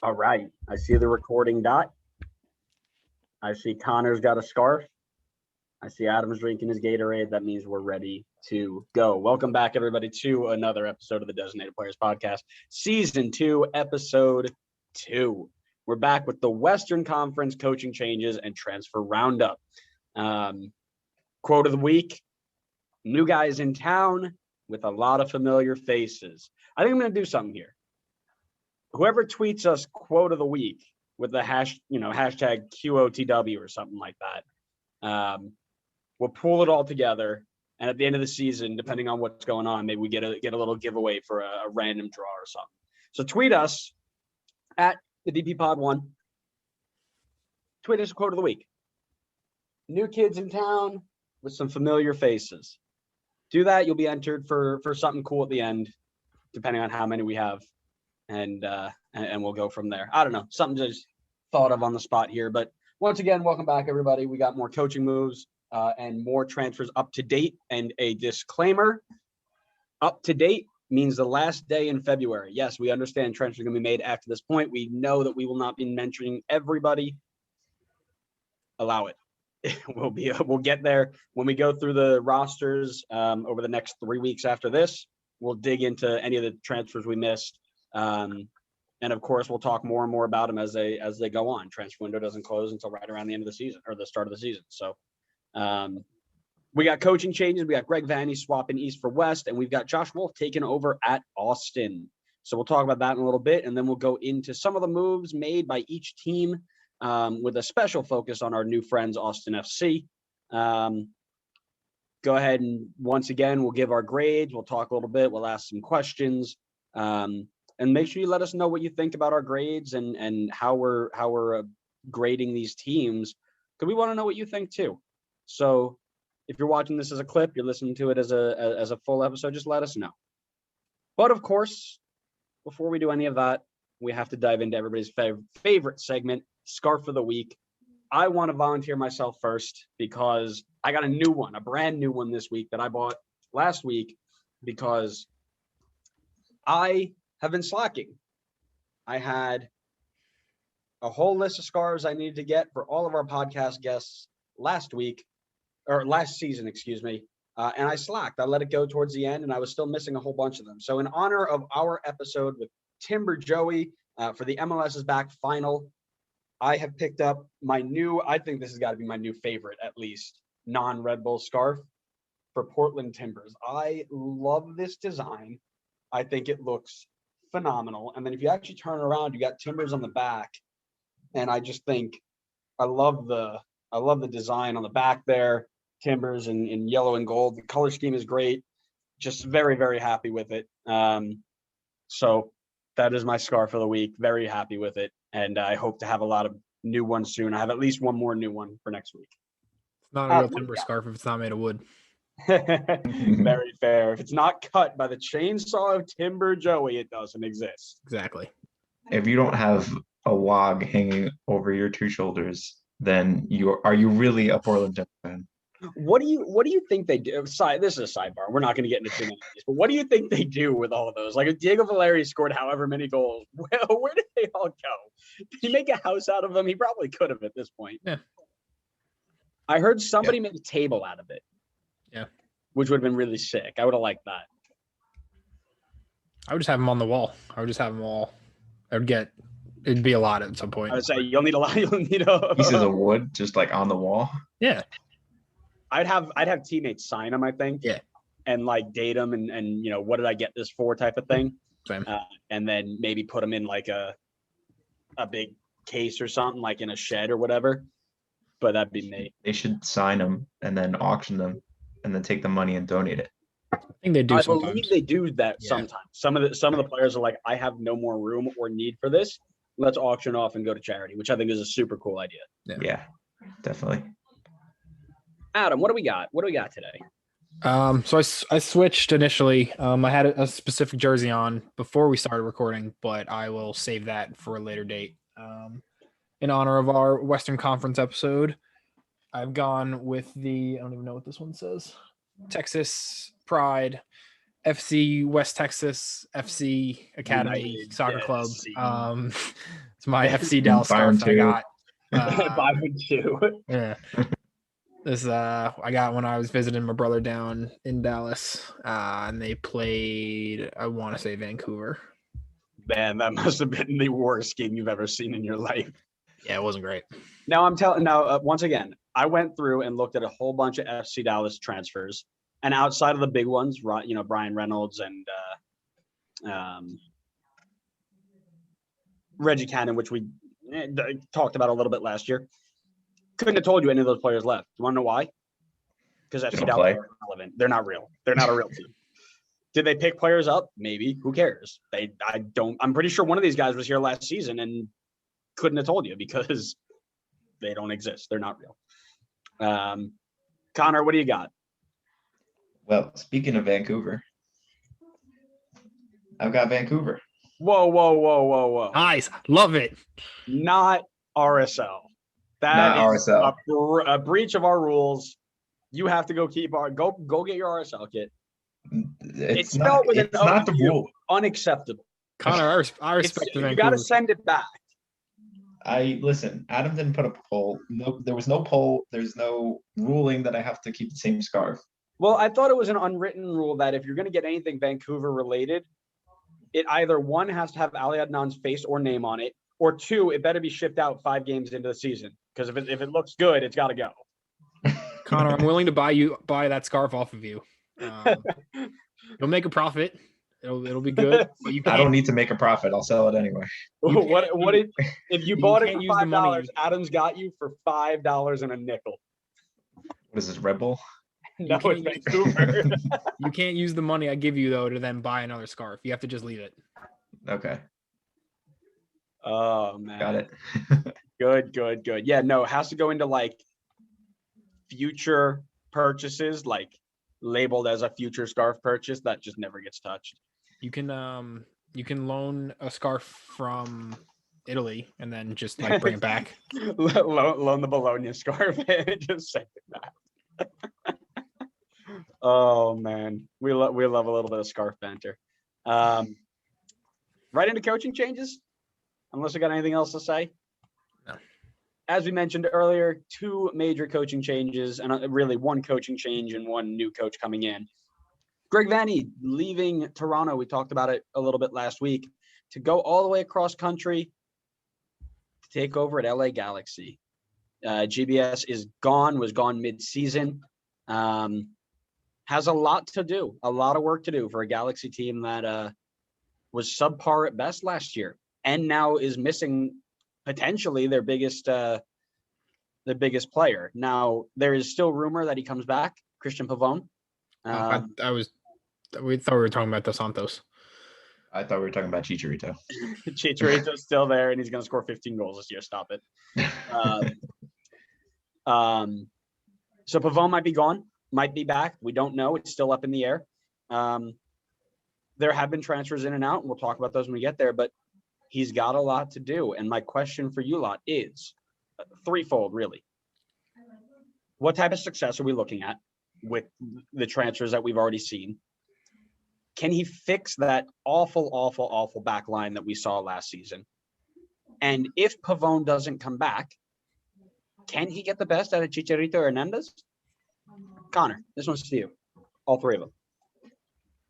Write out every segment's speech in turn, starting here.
All right. I see the recording dot. I see Connor's got a scarf. I see Adam's drinking his Gatorade. That means we're ready to go. Welcome back, everybody, to another episode of the Designated Players Podcast, Season 2, Episode 2. We're back with the Western Conference coaching changes and transfer roundup. Quote of the week, new guys in town with a lot of familiar faces. I think I'm going to do something here. Whoever tweets us quote of the week with the hashtag QOTW or something like that, we'll pull it all together. And at the end of the season, depending on what's going on, maybe we get a little giveaway for a random draw or something. So tweet us at the DP Pod 1. Tweet us a quote of the week. New kids in town with some familiar faces. Do that. You'll be entered for something cool at the end, depending on how many we have. And we'll go from there. I don't know. Something just thought of on the spot here. But once again, welcome back, everybody. We got more coaching moves and more transfers up to date. And a disclaimer, up to date means the last day in February. Yes, we understand transfers are going to be made after this point. We know that we will not be mentioning everybody. Allow it. We'll get there when we go through the rosters over the next 3 weeks after this. We'll dig into any of the transfers we missed. And of course, we'll talk more and more about them as they go on. Transfer window doesn't close until right around the end of the season or the start of the season. So we got coaching changes. We got Greg Vanney swapping East for West, and we've got Josh Wolff taking over at Austin. So we'll talk about that in a little bit, and then we'll go into some of the moves made by each team with a special focus on our new friends, Austin FC. Go ahead and once again, we'll give our grades. We'll talk a little bit. We'll ask some questions. And make sure you let us know what you think about our grades and how we're grading these teams, because we want to know what you think too. So if you're watching this as a clip, you're listening to it as a full episode, just let us know. But of course, before we do any of that, we have to dive into everybody's favorite segment, Scarf of the Week. I want to volunteer myself first because I got a brand new one this week that I bought last week because I have been slacking. I had a whole list of scarves I needed to get for all of our podcast guests last season, and I slacked. I let it go towards the end, and I was still missing a whole bunch of them. So in honor of our episode with Timber Joey for the MLS is Back final, I have picked up I think this has got to be my new favorite, at least, non-Red Bull scarf for Portland Timbers. I love this design. I think it looks phenomenal. And then if you actually turn around, you got Timbers on the back. And I just think I love the design on the back there. Timbers in yellow and gold. The color scheme is great. Just very, very happy with it. So that is my scarf of the week. Very happy with it. And I hope to have a lot of new ones soon. I have at least one more new one for next week. It's not a real timber scarf if it's not made of wood. Very fair. If it's not cut by the chainsaw of Timber Joey, it doesn't exist. Exactly. If you don't have a wog hanging over your two shoulders, then are you really a Portland Timbers fan? What do you think they do? This is a sidebar. We're not going to get into too many of these, but what do you think they do with all of those? Like if Diego Valeri scored however many goals, where did they all go? Did he make a house out of them? He probably could have at this point. Yeah. I heard somebody made a table out of it. Yeah. Which would have been really sick. I would have liked that. I would just have them on the wall. I would just have them all. It'd be a lot at some point. I would say you'll need a lot. You'll need pieces of wood just like on the wall. Yeah. I'd have teammates sign them, I think. Yeah. And like date them and what did I get this for type of thing. Same. And then maybe put them in like a big case or something, like in a shed or whatever. But that'd be me. They should sign them and then auction them and then take the money and donate it. I think they do I sometimes. believe they do that sometimes. Some of the players are like, I have no more room or need for this. Let's auction off and go to charity, which I think is a super cool idea. Yeah, definitely. Adam, what do we got? What do we got today? So I switched initially. I had a specific jersey on before we started recording, but I will save that for a later date. In honor of our Western Conference episode, I've gone with I don't even know what this one says. Texas Pride, FC West Texas, FC Academy Soccer Club. It's my FC Dallas Byron scarf that I too. got. 5-2. Yeah. This I got when I was visiting my brother down in Dallas, and they played. I want to say Vancouver. Man, that must have been the worst game you've ever seen in your life. Yeah, it wasn't great. Now once again, I went through and looked at a whole bunch of FC Dallas transfers, and outside of the big ones, Brian Reynolds and Reggie Cannon, which we talked about a little bit last year. Couldn't have told you any of those players left. You want to know why? Because FC Dallas are irrelevant. They're not real. They're not a real team. Did they pick players up? Maybe. Who cares? I'm pretty sure one of these guys was here last season and couldn't have told you because they don't exist. They're not real. Connor, what do you got? Well, speaking of Vancouver, I've got Vancouver. Whoa. Nice. Love it. Not RSL. That Not is RSL. a breach of our rules. You have to go get your RSL kit. It's spelled with an O. Not the rule. Unacceptable. Connor, I respect the Vancouver. You got to send it back. Listen, Adam didn't put up a poll. No, there was no poll. There's no ruling that I have to keep the same scarf. Well, I thought it was an unwritten rule that if you're going to get anything Vancouver related, it either one has to have Ali Adnan's face or name on it, or two, it better be shipped out 5 games into the season. Because if it looks good, it's got to go. Connor, I'm willing to buy that scarf off of you. You'll make a profit. It'll be good. But I don't need to make a profit. I'll sell it anyway. If you bought it for $5? Adam's got you for $5 and a nickel. What is this, Red Bull? No, it's Vancouver. You can't use the money I give you though to then buy another scarf. You have to just leave it. Okay. Oh man. Got it. Good. Yeah, no, it has to go into like future purchases, like labeled as a future scarf purchase that just never gets touched. You can loan a scarf from Italy and then just like bring it back. loan the Bologna scarf and just send it back. Oh man, we love a little bit of scarf banter. Right into coaching changes, unless I got anything else to say. No. As we mentioned earlier, 2 major coaching changes, and really 1 coaching change and 1 new coach coming in. Greg Vanney leaving Toronto. We talked about it a little bit last week to go all the way across country to take over at LA Galaxy. GBS was gone mid-season. Has a lot to do, a lot of work to do for a Galaxy team that was subpar at best last year and now is missing potentially their biggest player. Now, there is still rumor that he comes back, Christian Pavone. We thought we were talking about Dos Santos. I thought we were talking about Chicharito. Chicharito's still there, and he's going to score 15 goals this year. Stop it. So Pavone might be gone, might be back. We don't know. It's still up in the air. There have been transfers in and out, and we'll talk about those when we get there, but he's got a lot to do. And my question for you lot is threefold, really. What type of success are we looking at with the transfers that we've already seen? Can he fix that awful back line that we saw last season? And if Pavone doesn't come back, can he get the best out of Chicharito Hernandez? Connor, this one's to you. All 3 of them.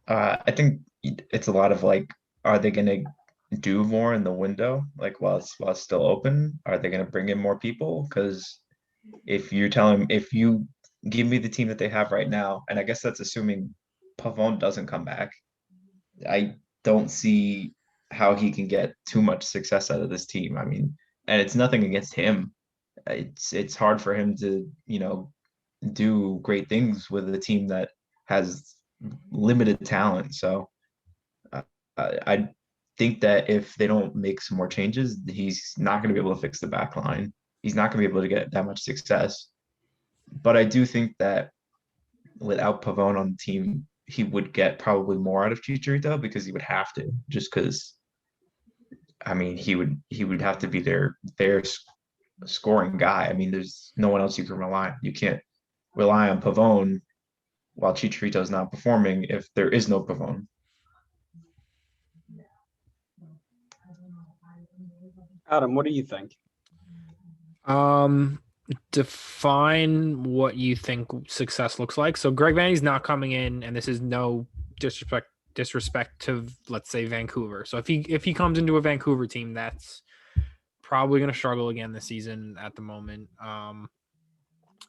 I think it's a lot of like, are they going to do more in the window? Like while it's still open, are they going to bring in more people? Because if you give me the team that they have right now, and I guess that's assuming Pavone doesn't come back, I don't see how he can get too much success out of this team. I mean, and it's nothing against him. It's hard for him to, do great things with a team that has limited talent. So I think that if they don't make some more changes, he's not going to be able to fix the back line. He's not going to be able to get that much success. But I do think that without Pavone on the team, he would get probably more out of Chicharito because he would have to, just because, I mean, he would have to be their scoring guy. I mean, there's no one else you can rely on. You can't rely on Pavone while Chicharito is not performing if there is no Pavone. Adam, what do you think? Define what you think success looks like. So Greg Vanney's not coming in, and this is no disrespect to, let's say, Vancouver. So if he comes into a Vancouver team that's probably going to struggle again this season at the moment,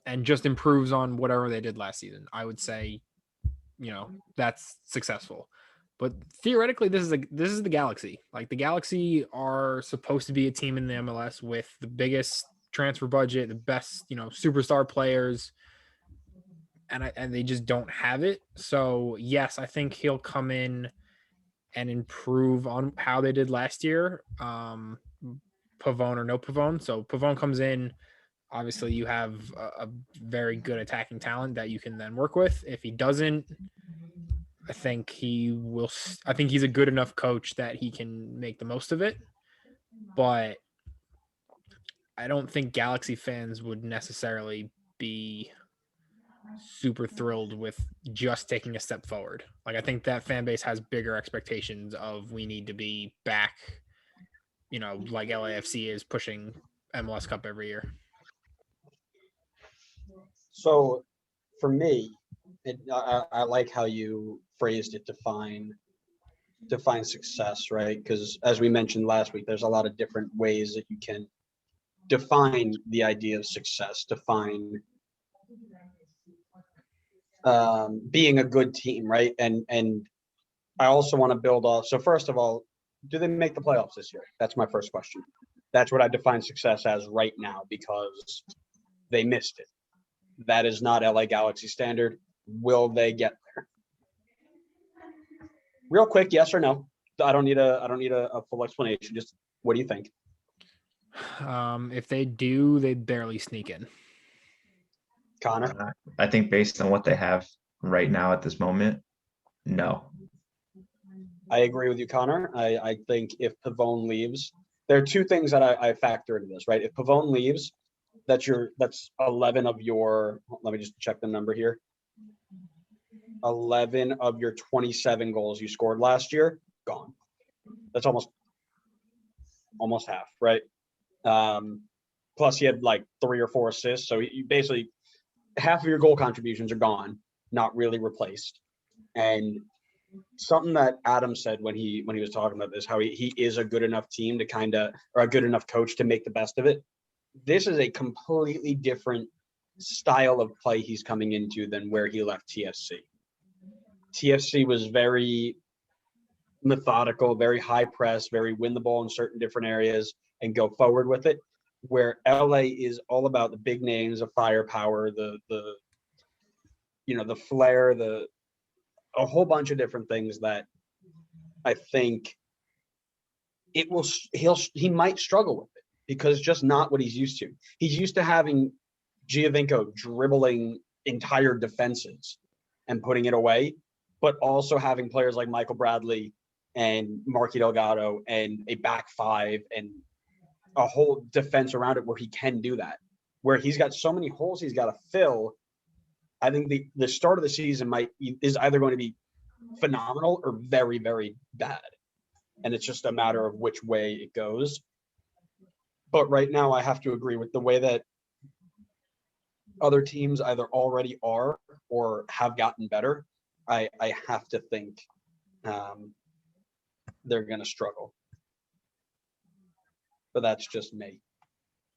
and just improves on whatever they did last season, I would say, that's successful. But theoretically, this is the Galaxy. Like, the Galaxy are supposed to be a team in the MLS with the biggest transfer budget, the best, superstar players, and they just don't have it. So yes, I think he'll come in and improve on how they did last year. Pavone or no Pavone. So Pavone comes in. Obviously, you have a very good attacking talent that you can then work with. If he doesn't, I think he will. I think he's a good enough coach that he can make the most of it. But I don't think Galaxy fans would necessarily be super thrilled with just taking a step forward. Like, I think that fan base has bigger expectations of, we need to be back, like LAFC is pushing MLS Cup every year. So for me, I like how you phrased it, define success, right? Because as we mentioned last week, there's a lot of different ways that you can define the idea of success, define being a good team, right? And I also want to build off. So first of all, do they make the playoffs this year? That's my first question. That's what I define success as right now, because they missed it. That is not LA Galaxy standard. Will they get there? Real quick, yes or no? I don't need a full explanation. Just what do you think? If they do, they barely sneak in. Connor? I think based on what they have right now at this moment, no. I agree with you, Connor. I think if Pavone leaves, there are two things that I factor into this, right? If Pavone leaves, that's 11 of your, let me just check the number here. 11 of your 27 goals you scored last year, gone. That's almost half, right? Plus he had like 3 or 4 assists. So you basically, half of your goal contributions are gone, not really replaced. And something that Adam said when he was talking about this, how he is a good enough team to or a good enough coach to make the best of it. This is a completely different style of play he's coming into than where he left TFC. TFC was very methodical, very high press, very win the ball in certain different areas and go forward with it. Where LA is all about the big names, the firepower, the flair, a whole bunch of different things that I think he might struggle with it, because just not what he's used to. He's used to having Giovinco dribbling entire defenses and putting it away, but also having players like Michael Bradley and Marky Delgado and a back five and a whole defense around it where he can do that. Where he's got so many holes he's got to fill. I think the start of the season is either going to be phenomenal or very, very bad. And it's just a matter of which way it goes. But right now, I have to agree with the way that other teams either already are or have gotten better. I have to think they're going to struggle. But that's just me.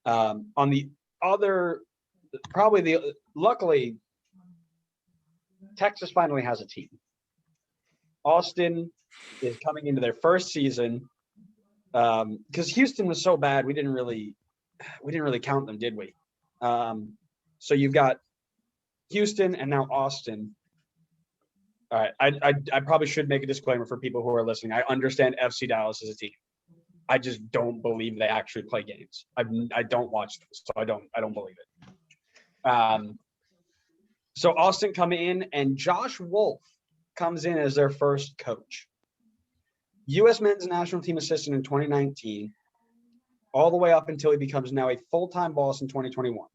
On the other, luckily, Texas finally has a team. Austin is coming into their first season, because Houston was so bad we didn't really count them, did we? So you've got Houston and now Austin. All right, I probably should make a disclaimer for people who are listening. I understand FC Dallas is a team. I just don't believe they actually play games. I don't watch them, so I don't believe it. So Austin come in, and Josh Wolff comes in as their first coach. U.S. men's national team assistant in 2019, all the way up until he becomes now a full-time boss in 2021.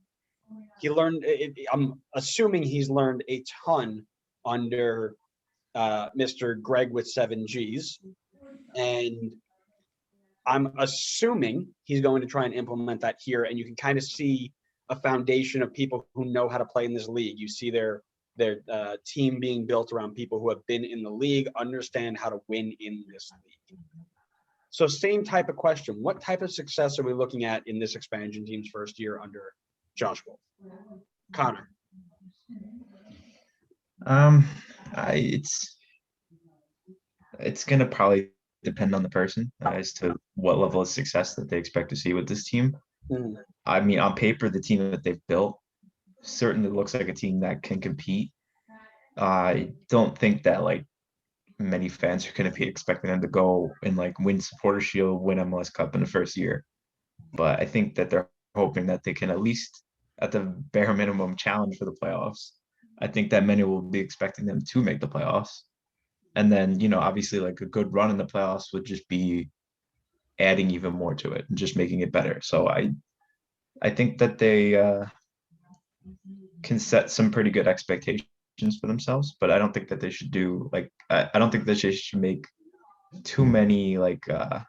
He learned, I'm assuming he's learned a ton under Mr. Greg with 7 Gs. And I'm assuming he's going to try and implement that here, and you can kind of see a foundation of people who know how to play in this league. You see their team being built around people who have been in the league, understand how to win in this league. So same type of question. What type of success are we looking at in this expansion team's first year under Josh Wolff? Connor. It's gonna probably depend on the person as to what level of success that they expect to see with this team. I mean, on paper, the team that they've built certainly looks like a team that can compete. I don't think that like many fans are going to be expecting them to go and like win Supporter Shield, win MLS Cup in the first year. But I think that they're hoping that they can at least, at the bare minimum, challenge for the playoffs. I think that many will be expecting them to make the playoffs. And then, you know, obviously like a good run in the playoffs would just be adding even more to it and just making it better. So I think that they can set some pretty good expectations for themselves, but I don't think that they should do like I don't think that they should make too many like trying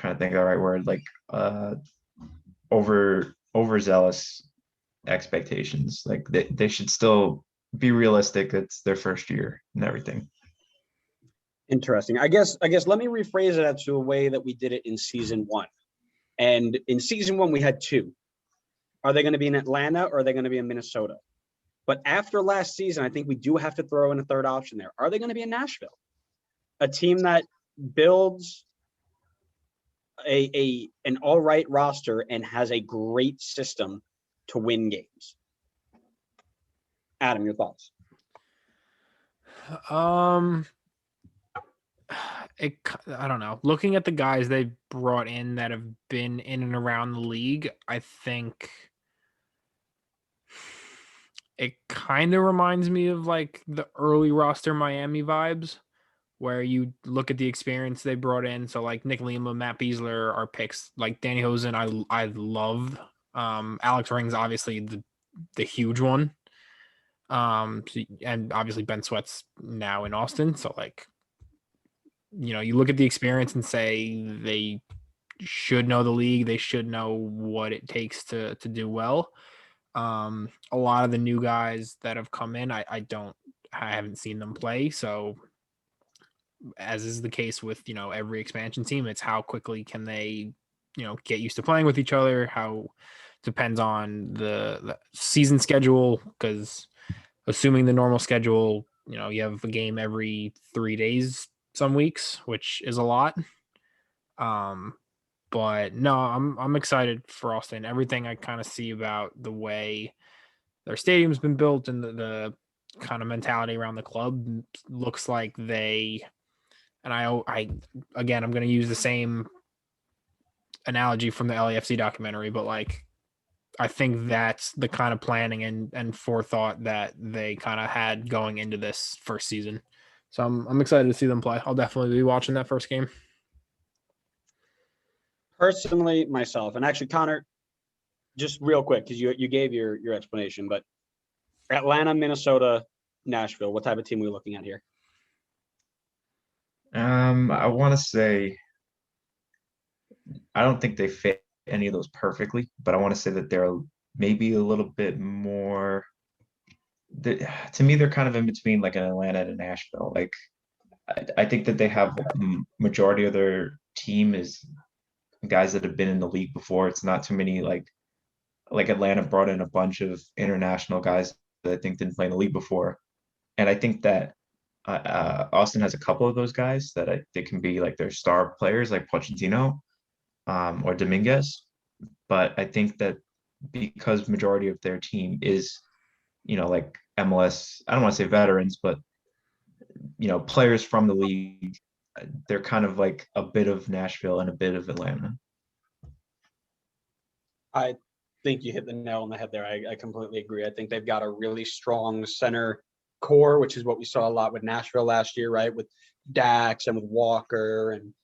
to think of the right word, like overzealous expectations. Like they should still be realistic. It's their first year and everything. Interesting. I guess let me rephrase it to a way that we did it in season 1. And in season 1, we had 2. Are they going to be in Atlanta or are they going to be in Minnesota? But after last season, I think we do have to throw in a third option there. Are they going to be in Nashville? A team that builds an all right roster and has a great system to win games. Adam, your thoughts? I don't know. Looking at the guys they brought in that have been in and around the league, I think it kind of reminds me of like the early roster Miami vibes, where you look at the experience they brought in. So like Nick Lima, Matt Beasler are picks. Like Danny Hosen, I love. Alex Ring's obviously the huge one. And obviously Ben Sweat's now in Austin. So like, you know, you look at the experience and say they should know the league. They should know what it takes to do well. A lot of the new guys that have come in, I haven't seen them play. So as is the case with, you know, every expansion team, it's how quickly can they, you know, get used to playing with each other. How depends on the season schedule, because assuming the normal schedule, you know, you have a game every 3 days, some weeks, which is a lot. But no, I'm excited for Austin. Everything I kind of see about the way their stadium's been built and the kind of mentality around the club looks like they, and I again, I'm going to use the same analogy from the LAFC documentary, but like, I think that's the kind of planning and forethought that they kind of had going into this first season. So I'm excited to see them play. I'll definitely be watching that first game. Personally, myself, and actually Connor, just real quick, because you gave your explanation, but Atlanta, Minnesota, Nashville, what type of team are we looking at here? I want to say I don't think they fit any of those perfectly, but I want to say that they're maybe a little bit more. To me, they're kind of in between like an Atlanta and a Nashville. Like I think that they have majority of their team is guys that have been in the league before. It's not too many like Atlanta brought in a bunch of international guys that I think didn't play in the league before, and I think that Austin has a couple of those guys that they can be like their star players, like Pochettino or Dominguez. But I think that because majority of their team is, you know, like MLS, I don't want to say veterans, but you know, players from the league, they're kind of like a bit of Nashville and a bit of Atlanta. I think you hit the nail on the head there. I completely agree. I think they've got a really strong center core, which is what we saw a lot with Nashville last year, right? With Dax and with Walker, and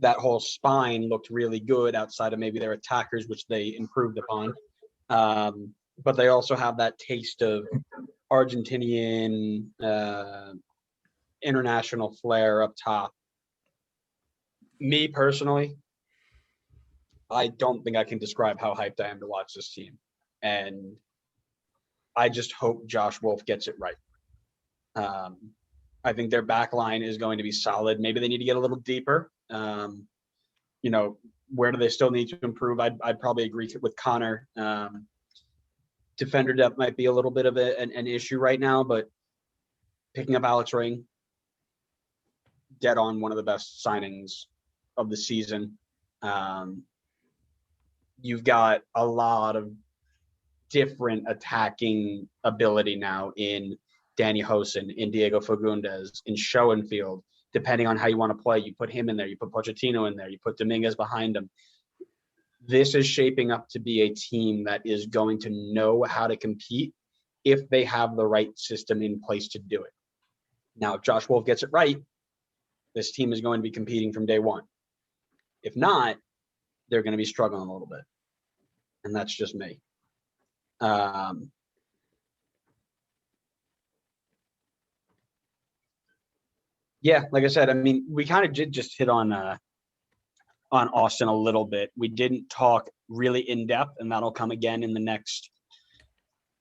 that whole spine looked really good outside of maybe their attackers, which they improved upon. But they also have that taste of Argentinian international flair up top. Me personally, I don't think I can describe how hyped I am to watch this team. And I just hope Josh Wolff gets it right. I think their back line is going to be solid. Maybe they need to get a little deeper. Where do they still need to improve? I'd probably agree with Connor. Defender depth might be a little bit of an issue right now, but picking up Alex Ring, dead on one of the best signings of the season. You've got a lot of different attacking ability now in Danny Hosen, in Diego Fagundes, in Schoenfield, depending on how you want to play. You put him in there, you put Pochettino in there, you put Dominguez behind him. This is shaping up to be a team that is going to know how to compete if they have the right system in place to do it. Now, if Josh Wolff gets it right, this team is going to be competing from day one. If not, they're going to be struggling a little bit. And that's just me. Yeah, like I said, I mean, we kind of did just hit on Austin a little bit. We didn't talk really in depth, and that'll come again in the next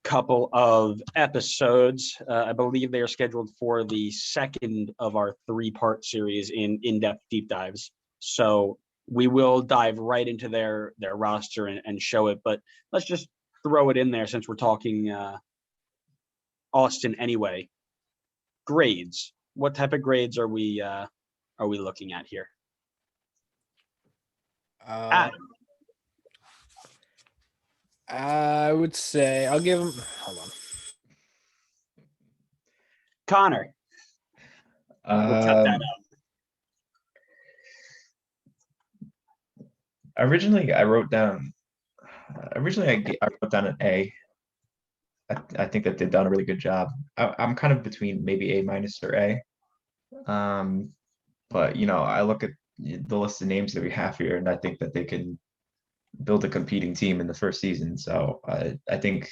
couple of episodes. I believe they are scheduled for the second of our 3-part series in in-depth deep dives. So we will dive right into their roster and show it, but let's just throw it in there since we're talking Austin anyway. Grades. What type of grades are we looking at here? Adam. I would say I'll give him. Hold on. Connor. We'll cut that out. Originally, I wrote down an A. I think that they've done a really good job. I'm kind of between maybe A- or A. But I look at the list of names that we have here, and I think that they can build a competing team in the first season. So I think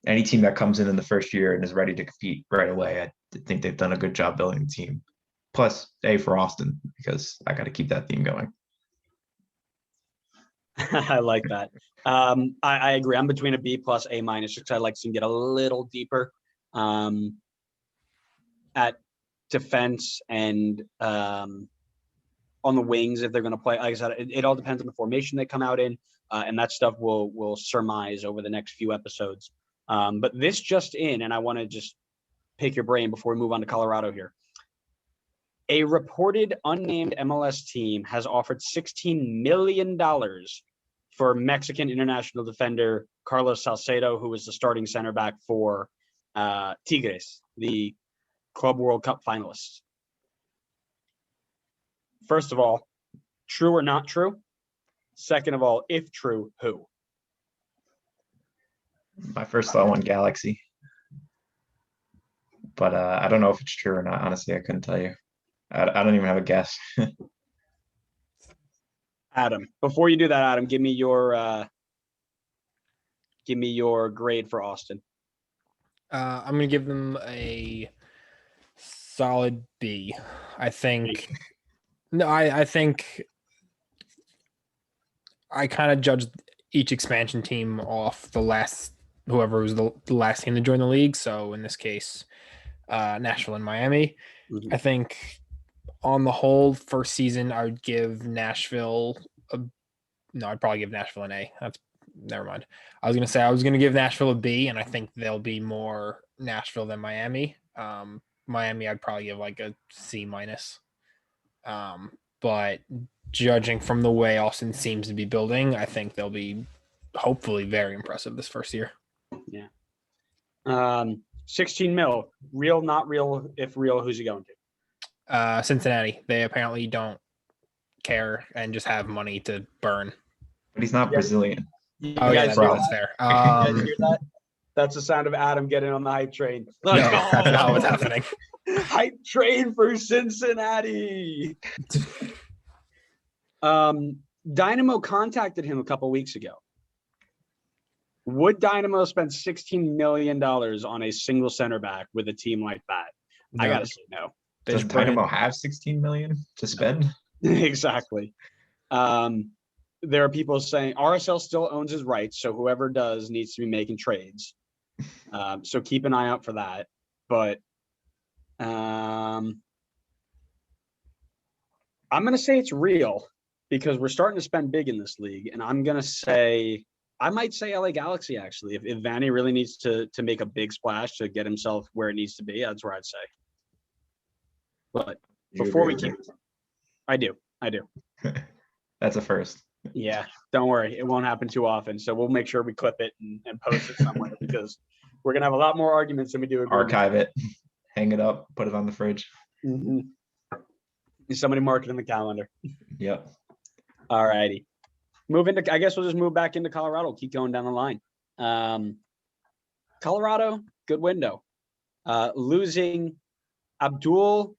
any team that comes in the first year and is ready to compete right away, I think they've done a good job building the team. Plus A for Austin, because I got to keep that theme going. I like that. I agree. I'm between a B plus A minus because I'd like to get a little deeper at defense and on the wings if they're going to play. Like I said, it all depends on the formation they come out in, and that stuff we'll surmise over the next few episodes. But this just in, and I want to just pick your brain before we move on to Colorado here. A reported unnamed MLS team has offered $16 million for Mexican international defender Carlos Salcedo, who was the starting center back for Tigres, the Club World Cup finalists. First of all, true or not true? Second of all, if true, who? My first thought went Galaxy. But I don't know if it's true or not. Honestly, I couldn't tell you. I don't even have a guess. Adam, before you do that, Adam, give me your grade for Austin. I'm gonna give them a solid B. I think. No, I think I kind of judged each expansion team off the last whoever was the last team to join the league. So in this case, Nashville and Miami. Mm-hmm. I think on the whole, first season, I would give Nashville I'd probably give Nashville an A. Never mind. I was going to give Nashville a B, and I think they'll be more Nashville than Miami. Miami, I'd probably give like a C minus. But judging from the way Austin seems to be building, I think they'll be hopefully very impressive this first year. Yeah. 16 mil, real, not real. If real, who's he going to? Cincinnati. They apparently don't care and just have money to burn. But he's not Brazilian. Oh yeah, that's fair. You guys hear that? That's the sound of Adam getting on the hype train. Let's go. That's not what's happening. Hype train for Cincinnati. Dynamo contacted him a couple weeks ago. Would Dynamo spend $16 million on a single center back with a team like that? No. I gotta say no. Does Dynamo have $16 million to spend? Exactly. There are people saying RSL still owns his rights, so whoever does needs to be making trades. So keep an eye out for that. But I'm going to say it's real because we're starting to spend big in this league. And I'm going to say, I might say LA Galaxy, actually. If Vanney really needs to make a big splash to get himself where it needs to be, that's where I'd say. But before we keep, I do. That's a first. Yeah, don't worry. It won't happen too often. So we'll make sure we clip it and post it somewhere because we're going to have a lot more arguments than we do. Archive it, hang it up, put it on the fridge. Mm-hmm. Somebody mark it in the calendar. Yep. All righty. I guess we'll just move back into Colorado. Keep going down the line. Colorado, good window. Losing Abdul,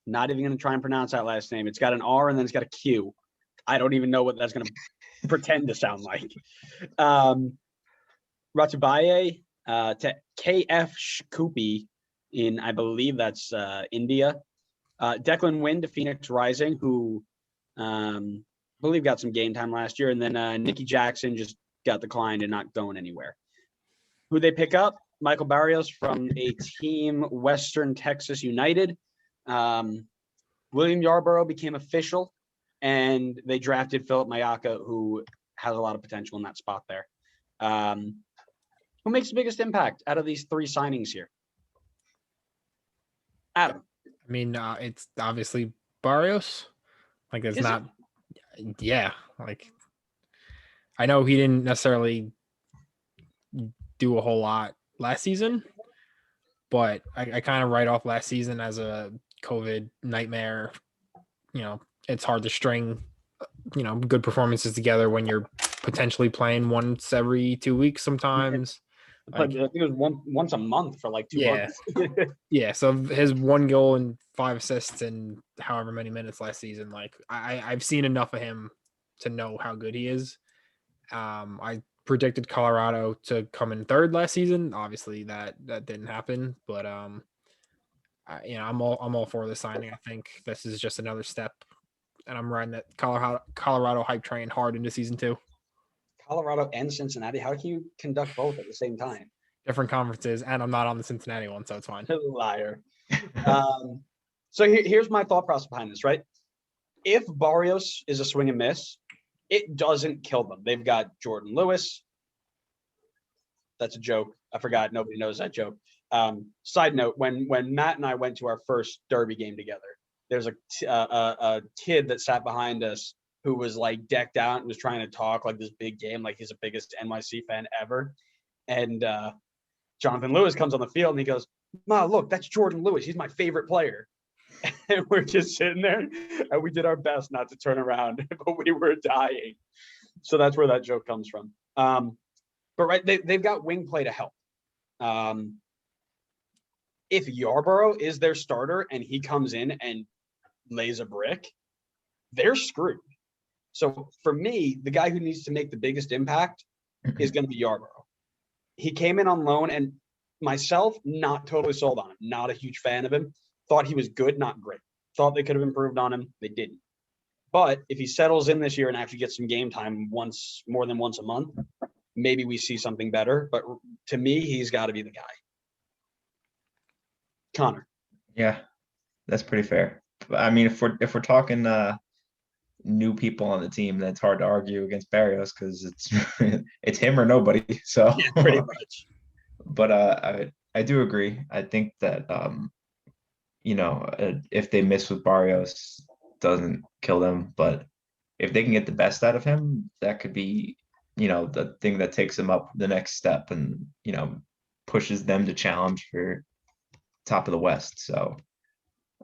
not even going to try and pronounce that last name. It's got an R and then it's got a Q. I don't even know what that's going to pretend to sound like. Ratubaye to KF Shkupi in, I believe that's India. Declan Wynn to Phoenix Rising, who I believe got some game time last year. And then Nicky Jackson just got declined and not going anywhere. Who they pick up? Michael Barrios from a team, Western Texas United. William Yarborough became official. And they drafted Philip Mayaka, who has a lot of potential in that spot there. Who makes the biggest impact out of these three signings here? Adam. I mean, it's obviously Barrios. Like, it's not. Yeah. Like, I know he didn't necessarily do a whole lot last season, but I kind of write off last season as a COVID nightmare. It's hard to string, good performances together when you're potentially playing once every 2 weeks sometimes. I think it was once a month for like 2 months. Yeah. So his 1 goal and 5 assists in however many minutes last season, like I've seen enough of him to know how good he is. I predicted Colorado to come in third last season. Obviously that didn't happen, but I'm all for the signing. I think this is just another step. And I'm riding that Colorado hype train hard into season 2. Colorado and Cincinnati. How can you conduct both at the same time? Different conferences, and I'm not on the Cincinnati one, so it's fine. Liar. So here's my thought process behind this, right? If Barrios is a swing and miss, it doesn't kill them. They've got Jordan Lewis. That's a joke. I forgot. Nobody knows that joke. Side note, when Matt and I went to our first Derby game together, there's a kid that sat behind us who was like decked out and was trying to talk like this big game, like he's the biggest NYC fan ever. And Jonathan Lewis comes on the field and he goes, "Ma, look, that's Jordan Lewis. He's my favorite player." And we're just sitting there and we did our best not to turn around, but we were dying. So that's where that joke comes from. But right, they've got wing play to help. If Yarborough is their starter and he comes in and lays a brick, they're screwed. So for me, the guy who needs to make the biggest impact is going to be Yarborough. He came in on loan, and myself, not totally sold on him. Not a huge fan of him. Thought he was good, not great. Thought they could have improved on him. They didn't. But if he settles in this year and actually gets some game time more than once a month, maybe we see something better. But to me, he's got to be the guy. Connor. Yeah, that's pretty fair. I mean, if we're talking new people on the team, that's hard to argue against Barrios because it's him or nobody. So yeah, pretty much. But I do agree. I think that if they miss with Barrios, doesn't kill them. But if they can get the best out of him, that could be the thing that takes them up the next step and pushes them to challenge for top of the West. So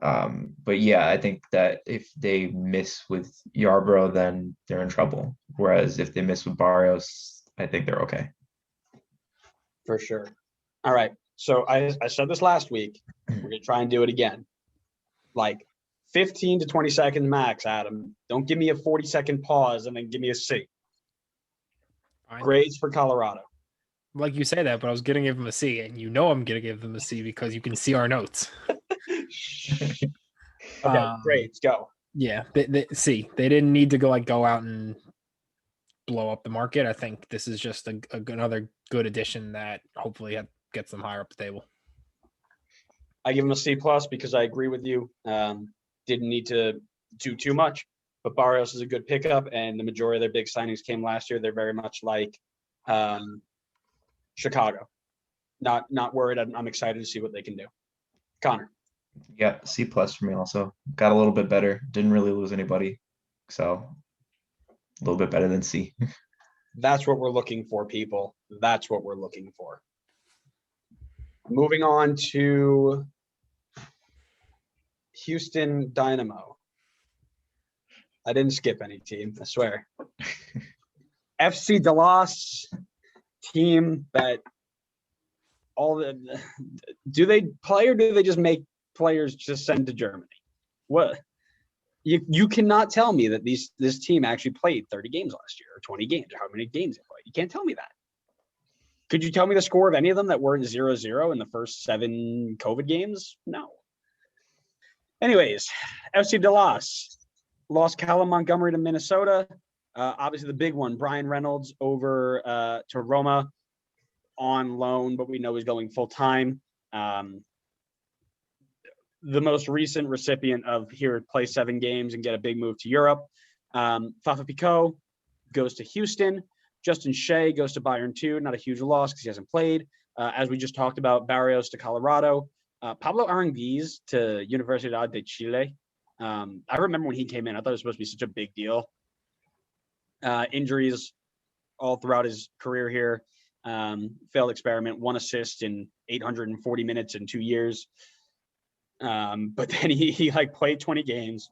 but yeah, I think that if they miss with Yarborough, then they're in trouble. Whereas if they miss with Barrios, I think they're okay. For sure. All right. So I said this last week. We're going to try and do it again. Like 15 to 20 seconds max, Adam. Don't give me a 40-second pause and then give me a C. Grades for Colorado. Like you say that, but I was going to give them a C, and I'm going to give them a C because you can see our notes. Okay, grades, go. Yeah, they didn't need to go out and blow up the market. I think this is just another good addition that hopefully gets them higher up the table. I give them a C+ because I agree with you. Didn't need to do too much, but Barrios is a good pickup, and the majority of their big signings came last year. They're very much like Chicago. Not worried. I'm excited to see what they can do. Connor. Yeah, C+ for me also. Got a little bit better. Didn't really lose anybody. So a little bit better than C. That's what we're looking for, people. That's what we're looking for. Moving on to Houston Dynamo. I didn't skip any team, I swear. FC Dallas, team that do they play or do they just make players just send to Germany? What? You cannot tell me that this team actually played 30 games last year or 20 games or how many games they played. You can't tell me that. Could you tell me the score of any of them that weren't 0-0 in the first 7 COVID games? No. Anyways, FC Dallas lost Callum Montgomery to Minnesota. Obviously, the big one, Brian Reynolds over to Roma on loan, but we know he's going full time. The most recent recipient of here play 7 games and get a big move to Europe. Fafa Picault goes to Houston. Justin Shea goes to Bayern too. Not a huge loss because he hasn't played. As we just talked about, Barrios to Colorado. Pablo Aranguiz to Universidad de Chile. I remember when he came in, I thought it was supposed to be such a big deal. Injuries all throughout his career here. Failed experiment, 1 assist in 840 minutes in 2 years. But then he played 20 games,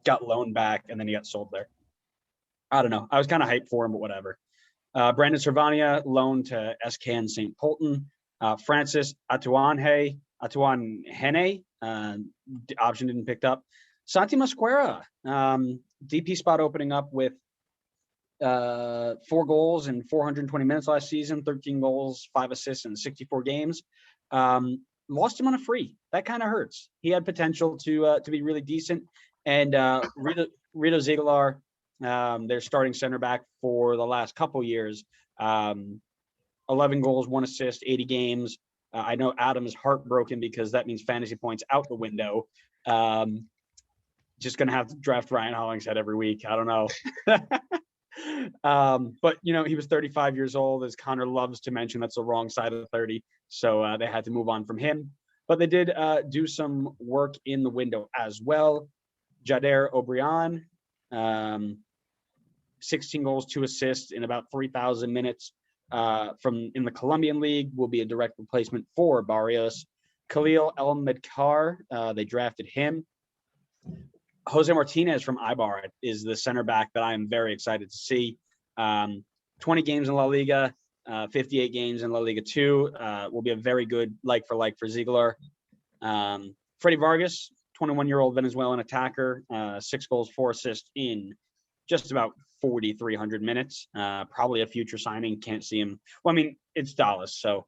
got loaned back, and then he got sold there. I don't know. I was kind of hyped for him, but whatever. Brandon Servania loaned to SKN St. Polten. Francis Atuanhene, option didn't pick up. Santi Mosquera, DP spot opening up with 4 goals in 420 minutes last season, 13 goals, 5 assists in 64 games. Lost him on a free. That kind of hurts. He had potential to be really decent. And Rito Ziegler, their starting center back for the last couple years, 11 goals, 1 assist, 80 games. I know Adam is heartbroken because that means fantasy points out the window. Just going to have to draft Ryan Hollingshead every week. I don't know. But he was 35 years old, as Connor loves to mention. That's the wrong side of 30, so they had to move on from him. But they did do some work in the window as well. Jader O'Brien, 16 goals, 2 assists in about 3,000 minutes in the Colombian League, will be a direct replacement for Barrios. Khalil El Medkar, they drafted him. Jose Martinez from Ibar is the center back that I am very excited to see. 20 games in La Liga, 58 games in La Liga 2. Will be a very good like-for-like for Ziegler. Freddie Vargas, 21-year-old Venezuelan attacker, 6 goals, 4 assists in just about 4,300 minutes. Probably a future signing. Can't see him. Well, I mean, it's Dallas, so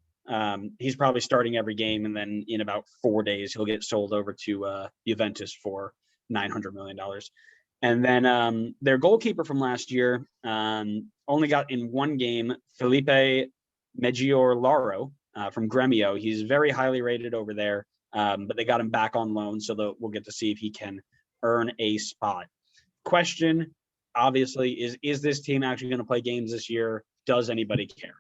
he's probably starting every game, and then in about 4 days, he'll get sold over to Juventus for $900 million. And then their goalkeeper from last year only got in 1 game, Felipe Megior Laro from Gremio. He's very highly rated over there, but they got him back on loan, so we'll get to see if he can earn a spot. Question, obviously, is this team actually going to play games this year? Does anybody care?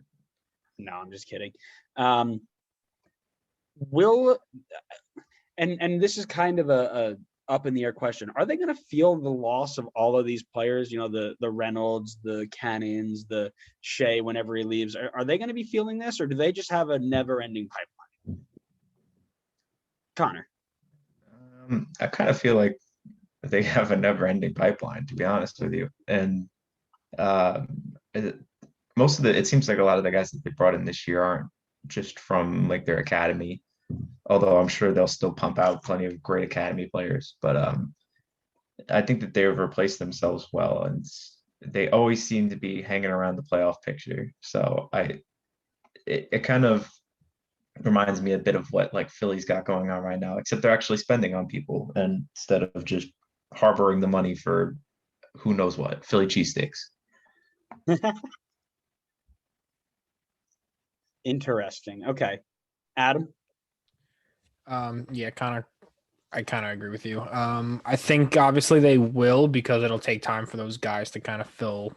No, I'm just kidding. And this is kind of a up in the air question. Are they going to feel the loss of all of these players? The Reynolds, the Cannons, the Shea, whenever he leaves, are they going to be feeling this, or do they just have a never ending pipeline? Connor. I kind of feel like they have a never ending pipeline, to be honest with you. And it seems like a lot of the guys that they brought in this year aren't just from their academy, although I'm sure they'll still pump out plenty of great academy players. But I think that they've replaced themselves well, and they always seem to be hanging around the playoff picture. So it kind of reminds me a bit of what Philly's got going on right now, except they're actually spending on people instead of just harboring the money for who knows what, Philly cheesesteaks. Interesting. Okay. Adam? Yeah, I kind of agree with you. I think obviously they will, because it'll take time for those guys to kind of fill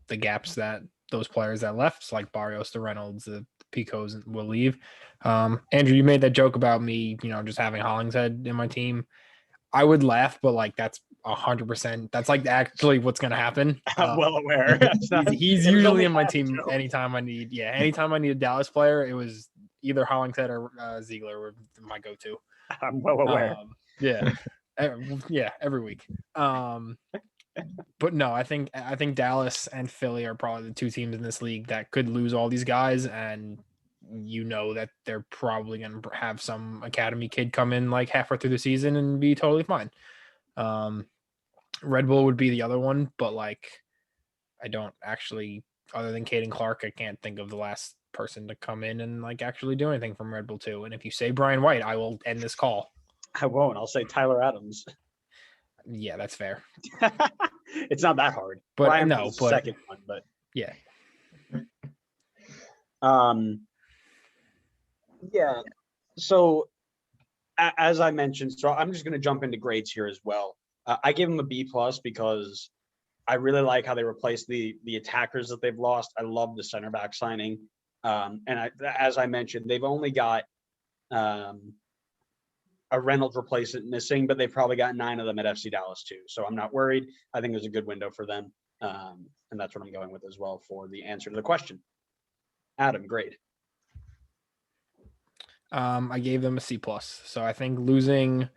the gaps that those players that left, like Barrios, the Reynolds, the Picos will leave. Andrew, you made that joke about me, just having Hollingshead in my team. I would laugh, but like that's 100%. That's like actually what's going to happen. I'm well aware. He's usually in my team anytime I need. Yeah, anytime I need a Dallas player, it was either Hollingshead or Ziegler were my go-to. I'm well aware. Yeah, yeah, every week. But no, I think Dallas and Philly are probably the two teams in this league that could lose all these guys, and that they're probably going to have some academy kid come in like halfway through the season and be totally fine. Red Bull would be the other one, but like I don't actually, other than Caden Clark, I can't think of the last person to come in and like actually do anything from Red Bull 2. And if you say Brian White, I will end this call. I won't. I'll say Tyler Adams. Yeah, that's fair. It's not that hard. But Brian no, was the but second one, but yeah. Yeah. So as I mentioned, so I'm just going to jump into grades here as well. I give them a B+ because I really like how they replaced the attackers that they've lost. I love the center back signing. As I mentioned, they've only got a Reynolds replacement missing, but they've probably got 9 of them at FC Dallas too. So I'm not worried. I think there's a good window for them. And that's what I'm going with as well for the answer to the question. Adam, grade. I gave them a C+. So I think losing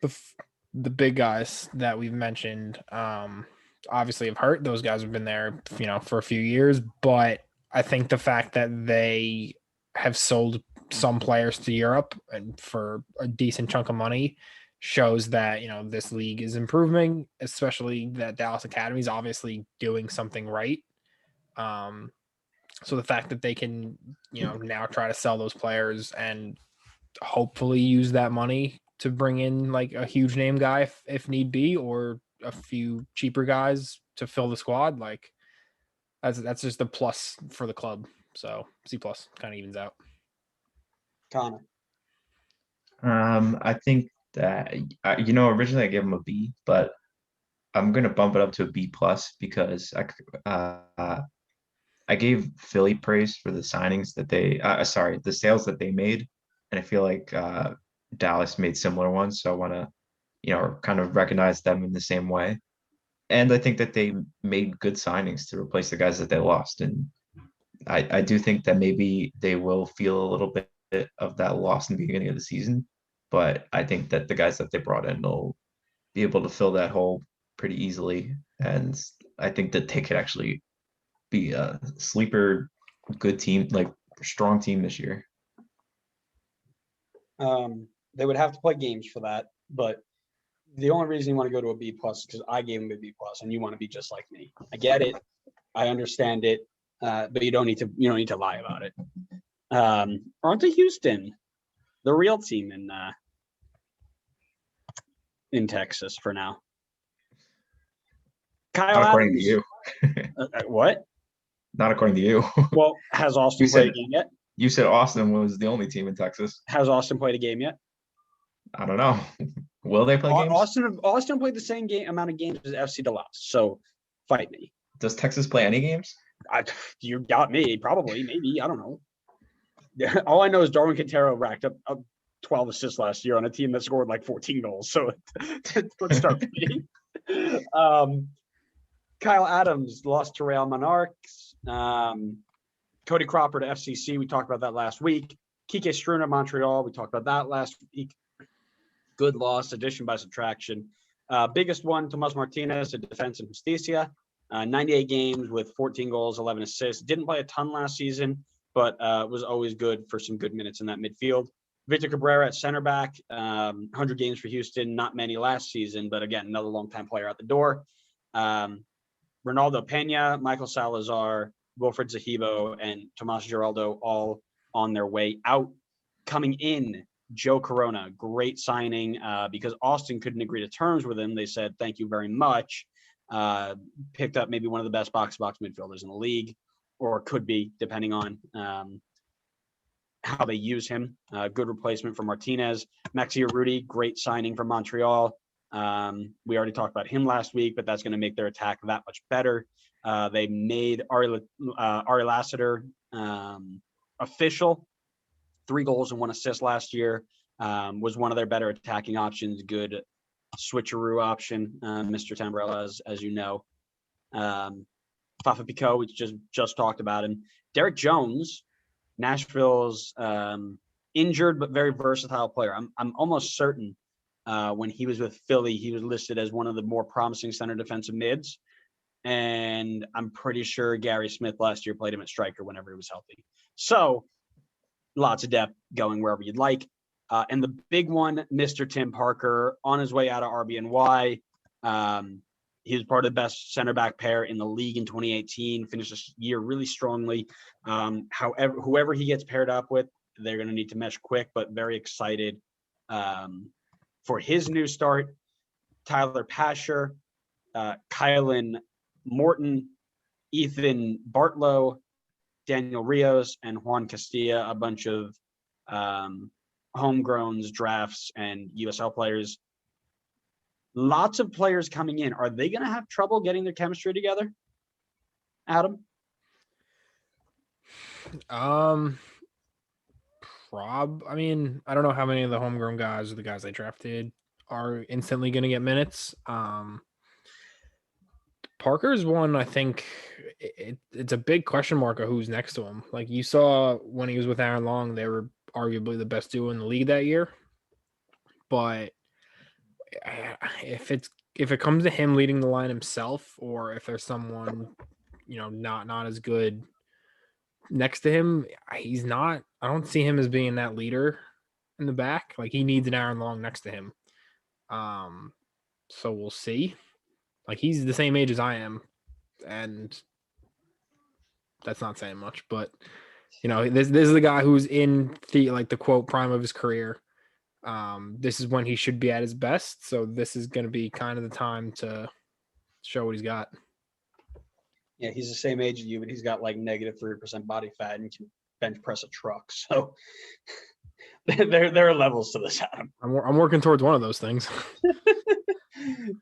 the big guys that we've mentioned, obviously have hurt. Those guys have been there, for a few years, but I think the fact that they have sold some players to Europe and for a decent chunk of money shows that, this league is improving, especially that Dallas Academy is obviously doing something right. So the fact that they can, now try to sell those players and hopefully use that money to bring in like a huge name guy if need be, or a few cheaper guys to fill the squad, like that's just a plus for the club. So C+ kind of evens out. Connor. I think that originally I gave him a B, but I'm gonna bump it up to a B+ because I gave Philly praise for the signings that the sales that they made, and I feel like Dallas made similar ones, so I want to kind of recognize them in the same way. And I think that they made good signings to replace the guys that they lost, and I do think that maybe they will feel a little bit of that loss in the beginning of the season, but I think that the guys that they brought in will be able to fill that hole pretty easily, and I think that they could actually be a sleeper good team, like strong team this year. They would have to play games for that, but the only reason you want to go to a B+ is because I gave them a B+ and you want to be just like me. I get it. I understand it. But you don't need to lie about it. On to Houston, the real team in Texas for now. Kyle Not according Adams, to you. What? Not according to you. Well, has Austin played a game yet? You said Austin was the only team in Texas. Has Austin played a game yet? I don't know. Will they play games? Austin played the same amount of games as FC Dallas. So fight me. Does Texas play any games? You got me. Probably. Maybe. I don't know. All I know is Darwin Quintero racked up 12 assists last year on a team that scored like 14 goals. So let's start with me. Kyle Adams lost to Real Monarchs. Cody Cropper to FCC. We talked about that last week. Kike Struna, Montreal. We talked about that last week. Good loss, addition by subtraction. Biggest one, Tomas Martinez to Defensa and Justicia. 98 games with 14 goals, 11 assists. Didn't play a ton last season, but was always good for some good minutes in that midfield. Victor Cabrera at center back, 100 games for Houston, not many last season, but again, another longtime player out the door. Ronaldo Pena, Michael Salazar, Wilfred Zahibo, and Tomas Giraldo all on their way out. Coming in Joe Corona, great signing because Austin couldn't agree to terms with him. They said, thank you very much. Picked up maybe one of the best box-to-box midfielders in the league, or could be, depending on how they use him. Good replacement for Martinez. Maxi Urruti, great signing from Montreal. We already talked about him last week, but that's going to make their attack that much better. They made Ari Lassiter official. 3 goals and 1 assist last year. Was one of their better attacking options. Good switcheroo option, Mr. Tamburello, as you know. Fafa Picault, we just talked about him. Derek Jones, Nashville's injured but very versatile player. I'm almost certain when he was with Philly, he was listed as one of the more promising center defensive mids. And I'm pretty sure Gary Smith last year played him at striker whenever he was healthy. So lots of depth going wherever you'd like. And the big one, Mr. Tim Parker, on his way out of RBNY. He was part of the best center back pair in the league in 2018, finished this year really strongly. However, whoever he gets paired up with, they're going to need to mesh quick, but very excited for his new start. Tyler Pasher, Kylan Morton, Ethan Bartlow, Daniel Rios, and Juan Castilla, a bunch of homegrowns, drafts, and USL players. Lots of players coming in. Are they going to have trouble getting their chemistry together, Adam? I mean, I don't know how many of the homegrown guys or the guys they drafted are instantly going to get minutes. Parker's one, I think it's a big question mark of who's next to him. Like you saw when he was with Aaron Long, they were arguably the best duo in the league that year. But if it comes to him leading the line himself, or if there's someone, not as good next to him, he's not. I don't see him as being that leader in the back. Like he needs an Aaron Long next to him. So we'll see. Like he's the same age as I am, and that's not saying much. But this is the guy who's in the quote prime of his career. This is when he should be at his best. So this is going to be kind of the time to show what he's got. Yeah, he's the same age as you, but he's got like negative 3% body fat and can bench press a truck. So there are levels to this, Adam. I'm working towards one of those things.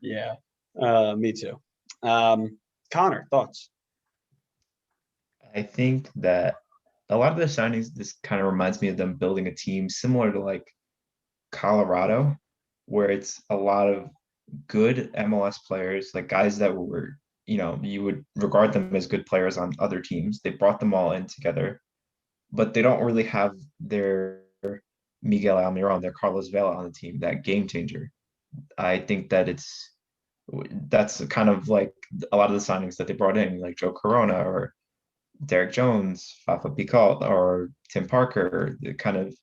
Yeah, me too. Connor, thoughts? I think that a lot of the signings, this kind of reminds me of them building a team similar to like Colorado, where it's a lot of good MLS players, like guys that were, you would regard them as good players on other teams. They brought them all in together, but they don't really have their Miguel Almiron, their Carlos Vela on the team, that game changer. I think that's kind of like a lot of the signings that they brought in, like Joe Corona or Derek Jones, Fafa Picault, or Tim Parker. It kind of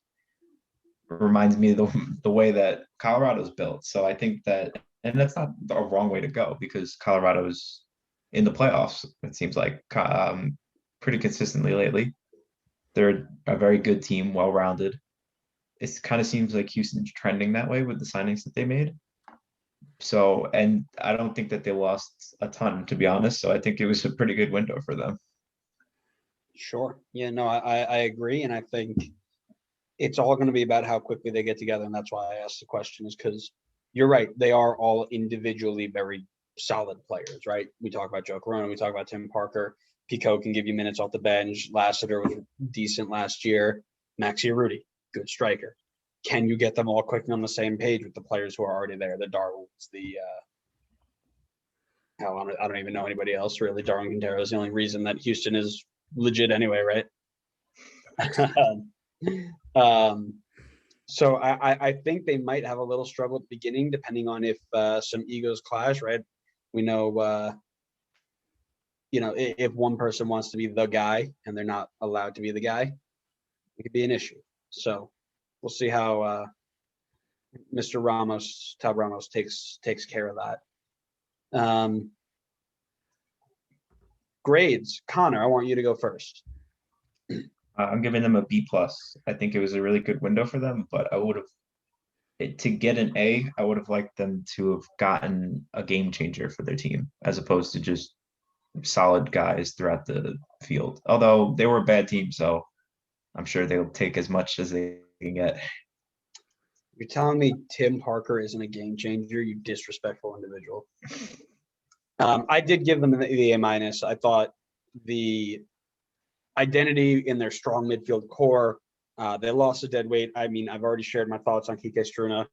reminds me of the way that Colorado's built. So I think that, and that's not a wrong way to go, because Colorado's in the playoffs, it seems like, pretty consistently lately. They're a very good team, well-rounded. It kind of seems like Houston's trending that way with the signings that they made. So, and I don't think that they lost a ton, to be honest. So I think it was a pretty good window for them. Sure. Yeah, no, I agree. And I think it's all going to be about how quickly they get together. And that's why I asked the question, is because you're right. They are all individually very solid players, right? We talk about Joe Corona. We talk about Tim Parker. Pico can give you minutes off the bench. Lassiter was decent last year. Maxi Urruti, good striker. Can you get them all quickly on the same page with the players who are already there? The Darwins, I don't even know anybody else really. Darwin Quintero is the only reason that Houston is legit anyway, right? So I think they might have a little struggle at the beginning, depending on if some egos clash, right? We know, if one person wants to be the guy and they're not allowed to be the guy, it could be an issue. So we'll see how Mr. Tal Ramos takes care of that. Grades, Connor, I want you to go first. I'm giving them a B plus. I think it was a really good window for them, but I would have to get an A, I would have liked them to have gotten a game changer for their team as opposed to just solid guys throughout the field. Although they were a bad team, so I'm sure they'll take as much as they can get. You're telling me Tim Parker isn't a game changer, you disrespectful individual. I did give them the A minus. I thought the identity in their strong midfield core, they lost a dead weight. I mean, I've already shared my thoughts on Kike Struna,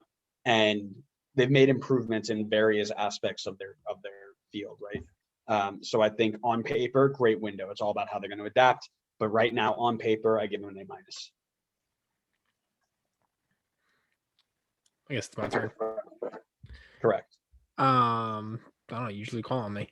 and they've made improvements in various aspects of their field, right? So I think on paper, great window. It's all about how they're going to adapt. But right now, on paper, I give them an A minus. I guess it's my turn. Correct. I don't know, usually call on me.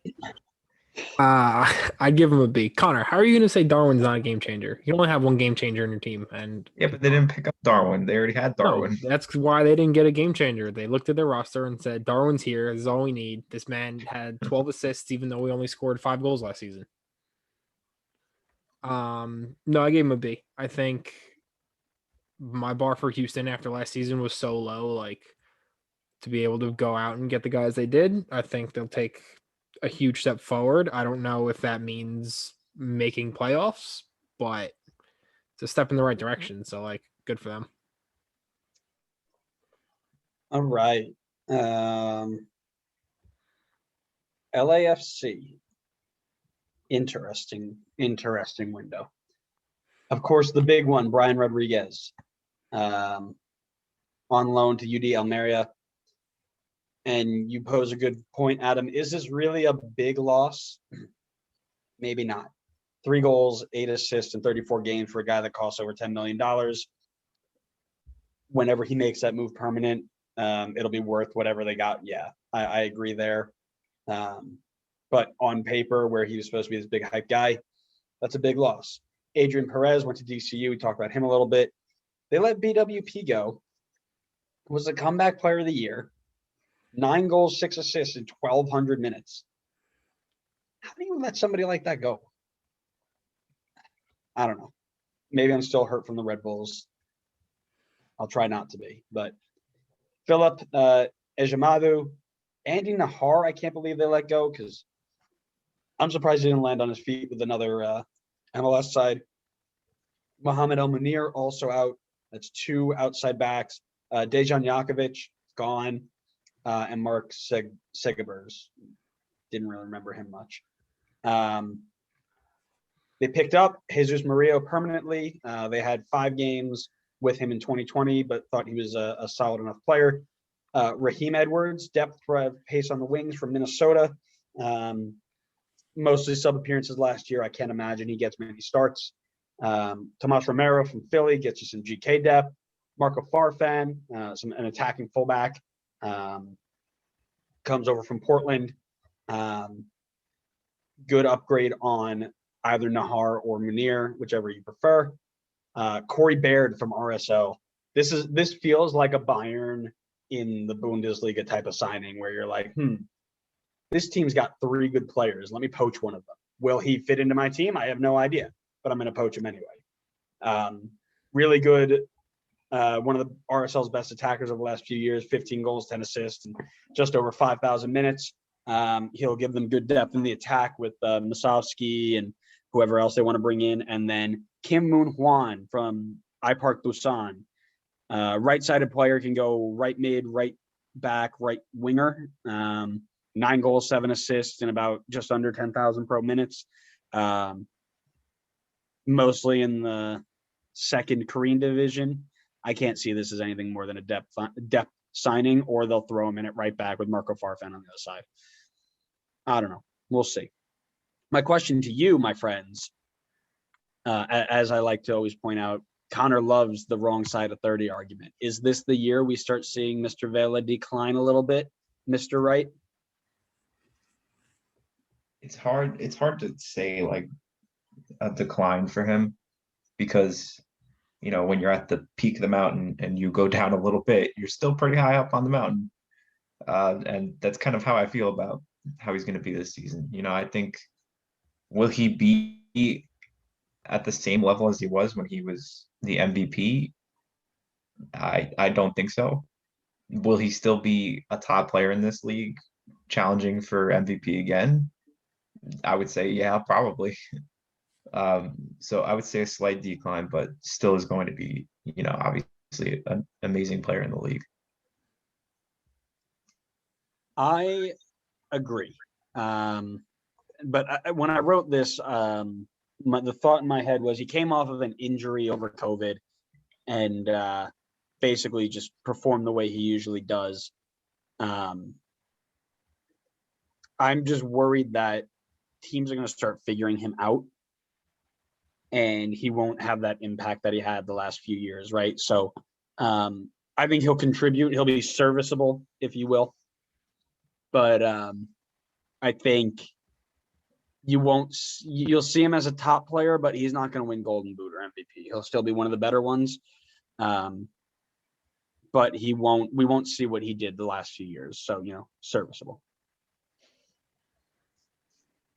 I'd give him a B. Connor, how are you going to say Darwin's not a game changer? You only have one game changer in your team, and Yeah, but they didn't pick up Darwin. They already had Darwin. no, that's why they didn't get a game changer. They looked at their roster and said, "Darwin's here. This is all we need." This man had 12 assists, even though we only scored 5 goals last season. No, I gave him a B. I think my bar for Houston after last season was so low, like to be able to go out and get the guys they did. I think they'll take a huge step forward. I don't know if that means making playoffs, but it's a step in the right direction. So, like, good for them. All right. LAFC. Interesting window. Of course, the big one, Brian Rodriguez, on loan to UD Almeria. And you pose a good point, Adam. Is this really a big loss? Maybe not. 3 goals, 8 assists in 34 games for a guy that costs over $10 million. Whenever he makes that move permanent, it'll be worth whatever they got. Yeah, I agree there. But on paper, where he was supposed to be this big hype guy, that's a big loss. Adrian Perez went to DCU. We talked about him a little bit. They let BWP go. Was the comeback player of the year. 9 goals, 6 assists in 1,200 minutes. How do you let somebody like that go? I don't know. Maybe I'm still hurt from the Red Bulls. I'll try not to be. But Philip Ejimadu, Andy Nahar, I can't believe they let go because I'm surprised he didn't land on his feet with another MLS side. Mohamed El Munir also out. That's 2 outside backs. Dejan Jakovic gone. And Mark Segabers. Didn't really remember him much. They picked up Jesus Murillo permanently. They had 5 games with him in 2020, but thought he was a solid enough player. Raheem Edwards, depth pace on the wings from Minnesota. Mostly sub appearances last year. I can't imagine he gets many starts. Tomas Romero from Philly gets you some GK depth. Marco Farfan, an attacking fullback. Comes over from Portland. Good upgrade on either Nahar or Munir, whichever you prefer. Corey Baird from RSO. This feels like a Bayern in the Bundesliga type of signing where you're like, this team's got 3 good players. Let me poach one of them. Will he fit into my team? I have no idea, but I'm going to poach him anyway. Really good. One of the RSL's best attackers over the last few years, 15 goals, 10 assists, and just over 5,000 minutes. He'll give them good depth in the attack with Masovsky and whoever else they want to bring in. And then Kim Moon Hwan from iPark Busan. Right-sided player, can go right mid, right back, right winger. 9 goals, 7 assists in about just under 10,000 pro minutes. Mostly in the second Korean division. I can't see this as anything more than a depth signing, or they'll throw him in at right back with Marco Farfan on the other side. I don't know. We'll see. My question to you, my friends, as I like to always point out, Connor loves the wrong side of 30 argument. Is this the year we start seeing Mr. Vela decline a little bit, Mr. Wright? It's hard to say like a decline for him because when you're at the peak of the mountain and you go down a little bit, you're still pretty high up on the mountain. And that's kind of how I feel about how he's going to be this season. I think, will he be at the same level as he was when he was the MVP? I don't think so. Will he still be a top player in this league, challenging for MVP again? I would say, yeah, probably. So I would say a slight decline, but still is going to be, obviously an amazing player in the league. I agree. But when I wrote this, the thought in my head was he came off of an injury over COVID and basically just performed the way he usually does. I'm just worried that teams are going to start figuring him out and he won't have that impact that he had the last few years, right? So I think he'll contribute. He'll be serviceable, if you will. But I think you'll see him as a top player, but he's not going to win Golden Boot or MVP. He'll still be one of the better ones. But we won't see what he did the last few years. So, serviceable.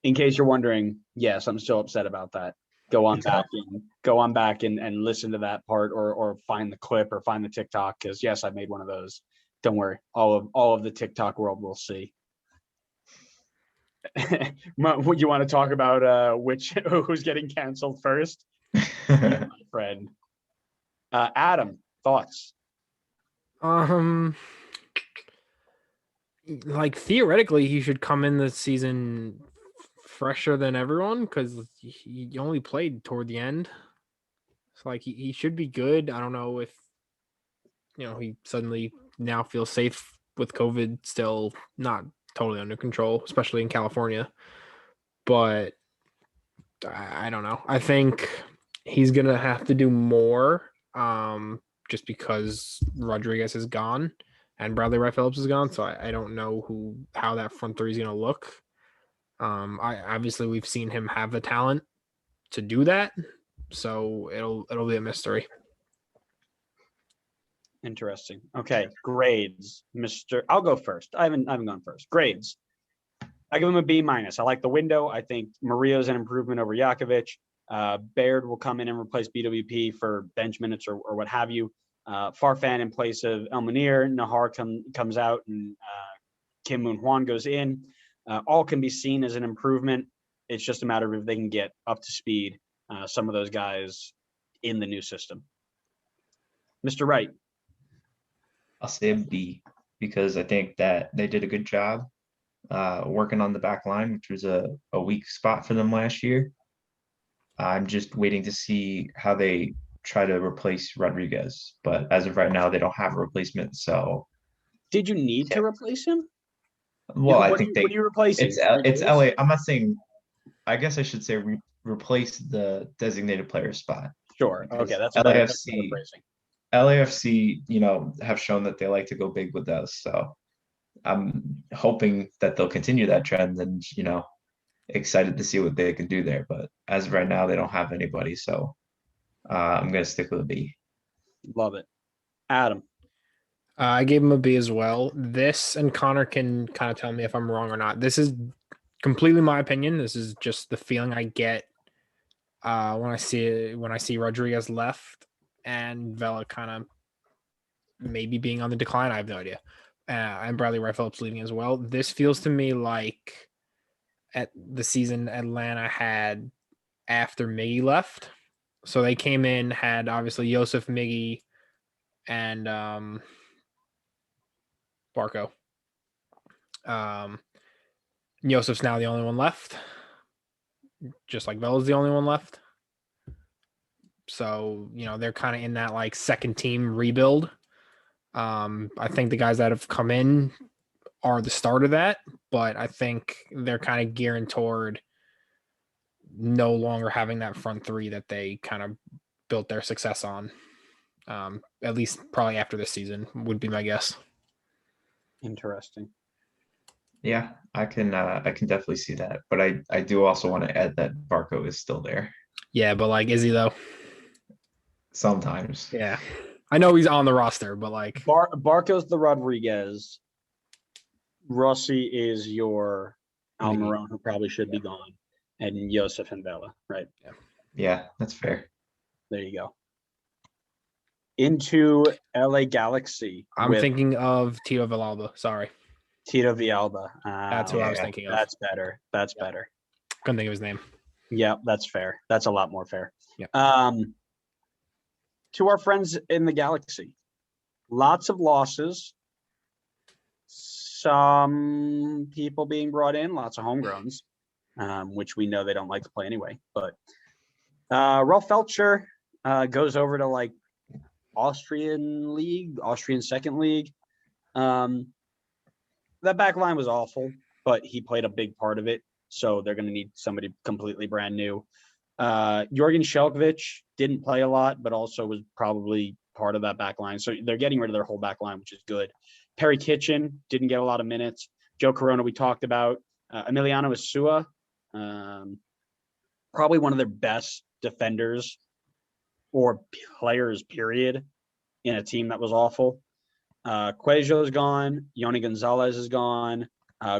In case you're wondering, yes, I'm still upset about that. Go on back and listen to that part or find the clip or find the TikTok, because yes, I made one of those. Don't worry. All of the TikTok world will see. Would you want to talk about who's getting canceled first? My friend. Adam, thoughts? Like theoretically, he should come in the season fresher than everyone because he only played toward the end. So like he should be good. I don't know if he suddenly now feels safe with COVID still not totally under control, especially in California. But I don't know. I think he's gonna have to do more, just because Rodriguez is gone and Bradley Wright Phillips is gone. So I don't know how that front three is gonna look. Obviously we've seen him have the talent to do that, so it'll be a mystery. Interesting. Okay, grades, Mr. I'll go first. I haven't gone first. Grades. I give him a B-. I like the window. I think Murillo's an improvement over Jakovic. Baird will come in and replace BWP for bench minutes or what have you. Farfan in place of El Munir. Nahar comes out and Kim Moon Hwan goes in. All can be seen as an improvement. It's just a matter of if they can get up to speed, some of those guys in the new system. Mr. Wright. I'll say a B because I think that they did a good job working on the back line, which was a weak spot for them last year. I'm just waiting to see how they try to replace Rodriguez, but as of right now, they don't have a replacement. So, did you need to replace him? Well, what are you replacing? It's LA. I'm not saying. I guess I should say replace the designated player spot. Sure. Okay, that's LAFC. LAFC, have shown that they like to go big with us. So I'm hoping that they'll continue that trend and, excited to see what they can do there. But as of right now, they don't have anybody. So I'm going to stick with a B. Love it. Adam. I gave him a B as well. This, and Connor can kind of tell me if I'm wrong or not. This is completely my opinion. This is just the feeling I get when I see Rodriguez left and Vela kind of maybe being on the decline. I have no idea. And Bradley Wright Phillips leaving as well. This feels to me like at the season Atlanta had after Miggy left. So they came in, had obviously Josef, Miggy, and Barco. Josef's now the only one left, just like Vela's the only one left. So, they're kind of in that like second team rebuild. I think the guys that have come in are the start of that, but I think they're kind of gearing toward no longer having that front three that they kind of built their success on. At least probably after this season would be my guess. Interesting. Yeah, I can definitely see that. But I do also want to add that Barco is still there. Yeah, but like, is he though? Sometimes. Yeah. I know he's on the roster, but like Barco's the Rodriguez. Rossi is your Almiron, who probably should be gone, and Josef and Vela, right? Yeah. Yeah, that's fair. There you go. Into LA Galaxy. I'm with thinking of Tito Villalba. Sorry. Tito Villalba. That's who I was thinking of. That's better. That's Yep. better. Couldn't think of his name. Yeah, that's fair. That's a lot more fair. Yep. To our friends in the Galaxy, lots of losses. Some people being brought in, lots of homegrowns, which we know they don't like to play anyway. But Rolf Feltscher goes over to like Austrian second league. That back line was awful, but he played a big part of it. So they're going to need somebody completely brand new. Jorgen Shelkovic didn't play a lot, but also was probably part of that back line. So they're getting rid of their whole back line, which is good. Perry Kitchen didn't get a lot of minutes. Joe Corona, we talked about. Emiliano Isua, probably one of their best defenders or players, period, in a team that was awful. Cuejo's gone. Yoni Gonzalez is gone.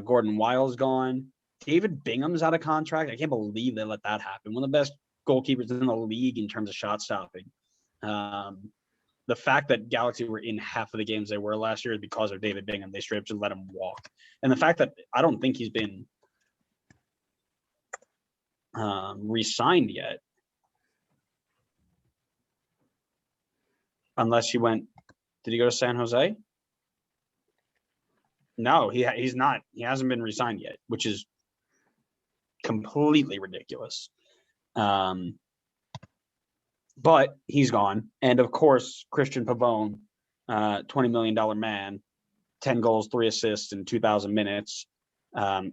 Gordon Wile's gone. David Bingham's out of contract. I can't believe they let that happen. One of the best goalkeepers in the league in terms of shot stopping. The fact that Galaxy were in half of the games they were last year is because of David Bingham. They straight up just let him walk. And the fact that I don't think he's been re-signed yet. Unless he went, did he go to San Jose? No, he's not. He hasn't been re-signed yet, which is completely ridiculous. But he's gone. And of course, Christian Pavone, $20 million man, 10 goals, 3 assists in 2,000 minutes.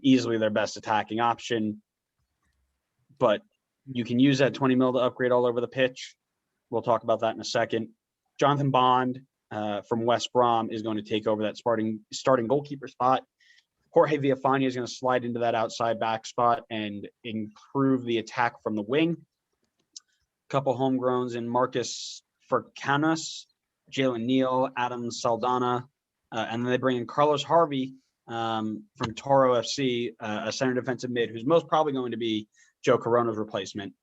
Easily their best attacking option. But you can use that 20 mil to upgrade all over the pitch. We'll talk about that in a second. Jonathan Bond from West Brom is going to take over that starting goalkeeper spot. Jorge Villafana is going to slide into that outside back spot and improve the attack from the wing. Couple homegrowns in Marcus Furcanos, Jalen Neal, Adam Saldana, and then they bring in Carlos Harvey from Toro FC, a center defensive mid, who's most probably going to be Joe Corona's replacement.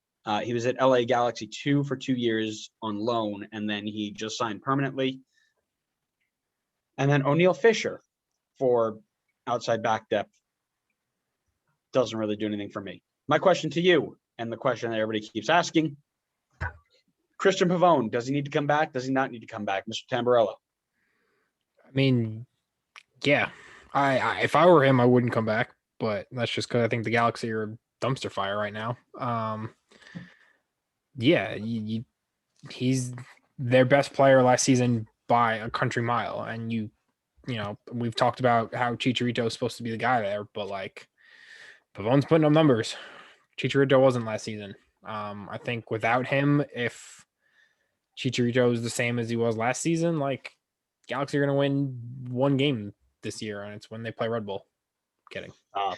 He was at LA Galaxy 2 for 2 years on loan, and then he just signed permanently. And then O'Neal Fisher for outside back depth. Doesn't really do anything for me. My question to you, and the question that everybody keeps asking, Christian Pavone, does he need to come back? Does he not need to come back? Mr. Tamburello. I mean, yeah. I if I were him, I wouldn't come back, but that's just because I think the Galaxy are a dumpster fire right now. Yeah, he's their best player last season by a country mile, and you know, we've talked about how Chicharito is supposed to be the guy there, but like Pavone's putting up numbers. Chicharito wasn't last season. I think without him, if Chicharito is the same as he was last season, like Galaxy are going to win one game this year, and it's when they play Red Bull. Kidding. I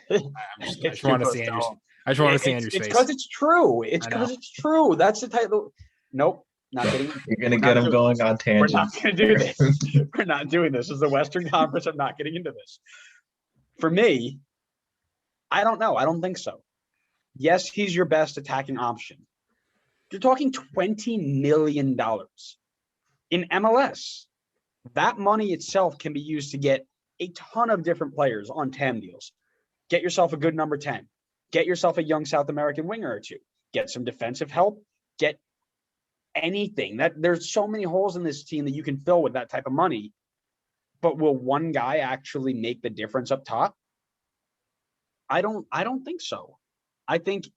just want to see Andrew's. I just want to see Andrew's face. It's because it's true. It's because it's true. That's the title. Nope. Not getting. You're going to get him going on tangents. We're not going to do this. We're not doing this. This is the Western Conference. I'm not getting into this. For me, I don't know. I don't think so. Yes, he's your best attacking option. You're talking $20 million in MLS. That money itself can be used to get a ton of different players on TAM deals. Get yourself a good number 10. Get yourself a young South American winger or two. Get some defensive help. Get anything. There's so many holes in this team that you can fill with that type of money. But will one guy actually make the difference up top? I don't think so. I think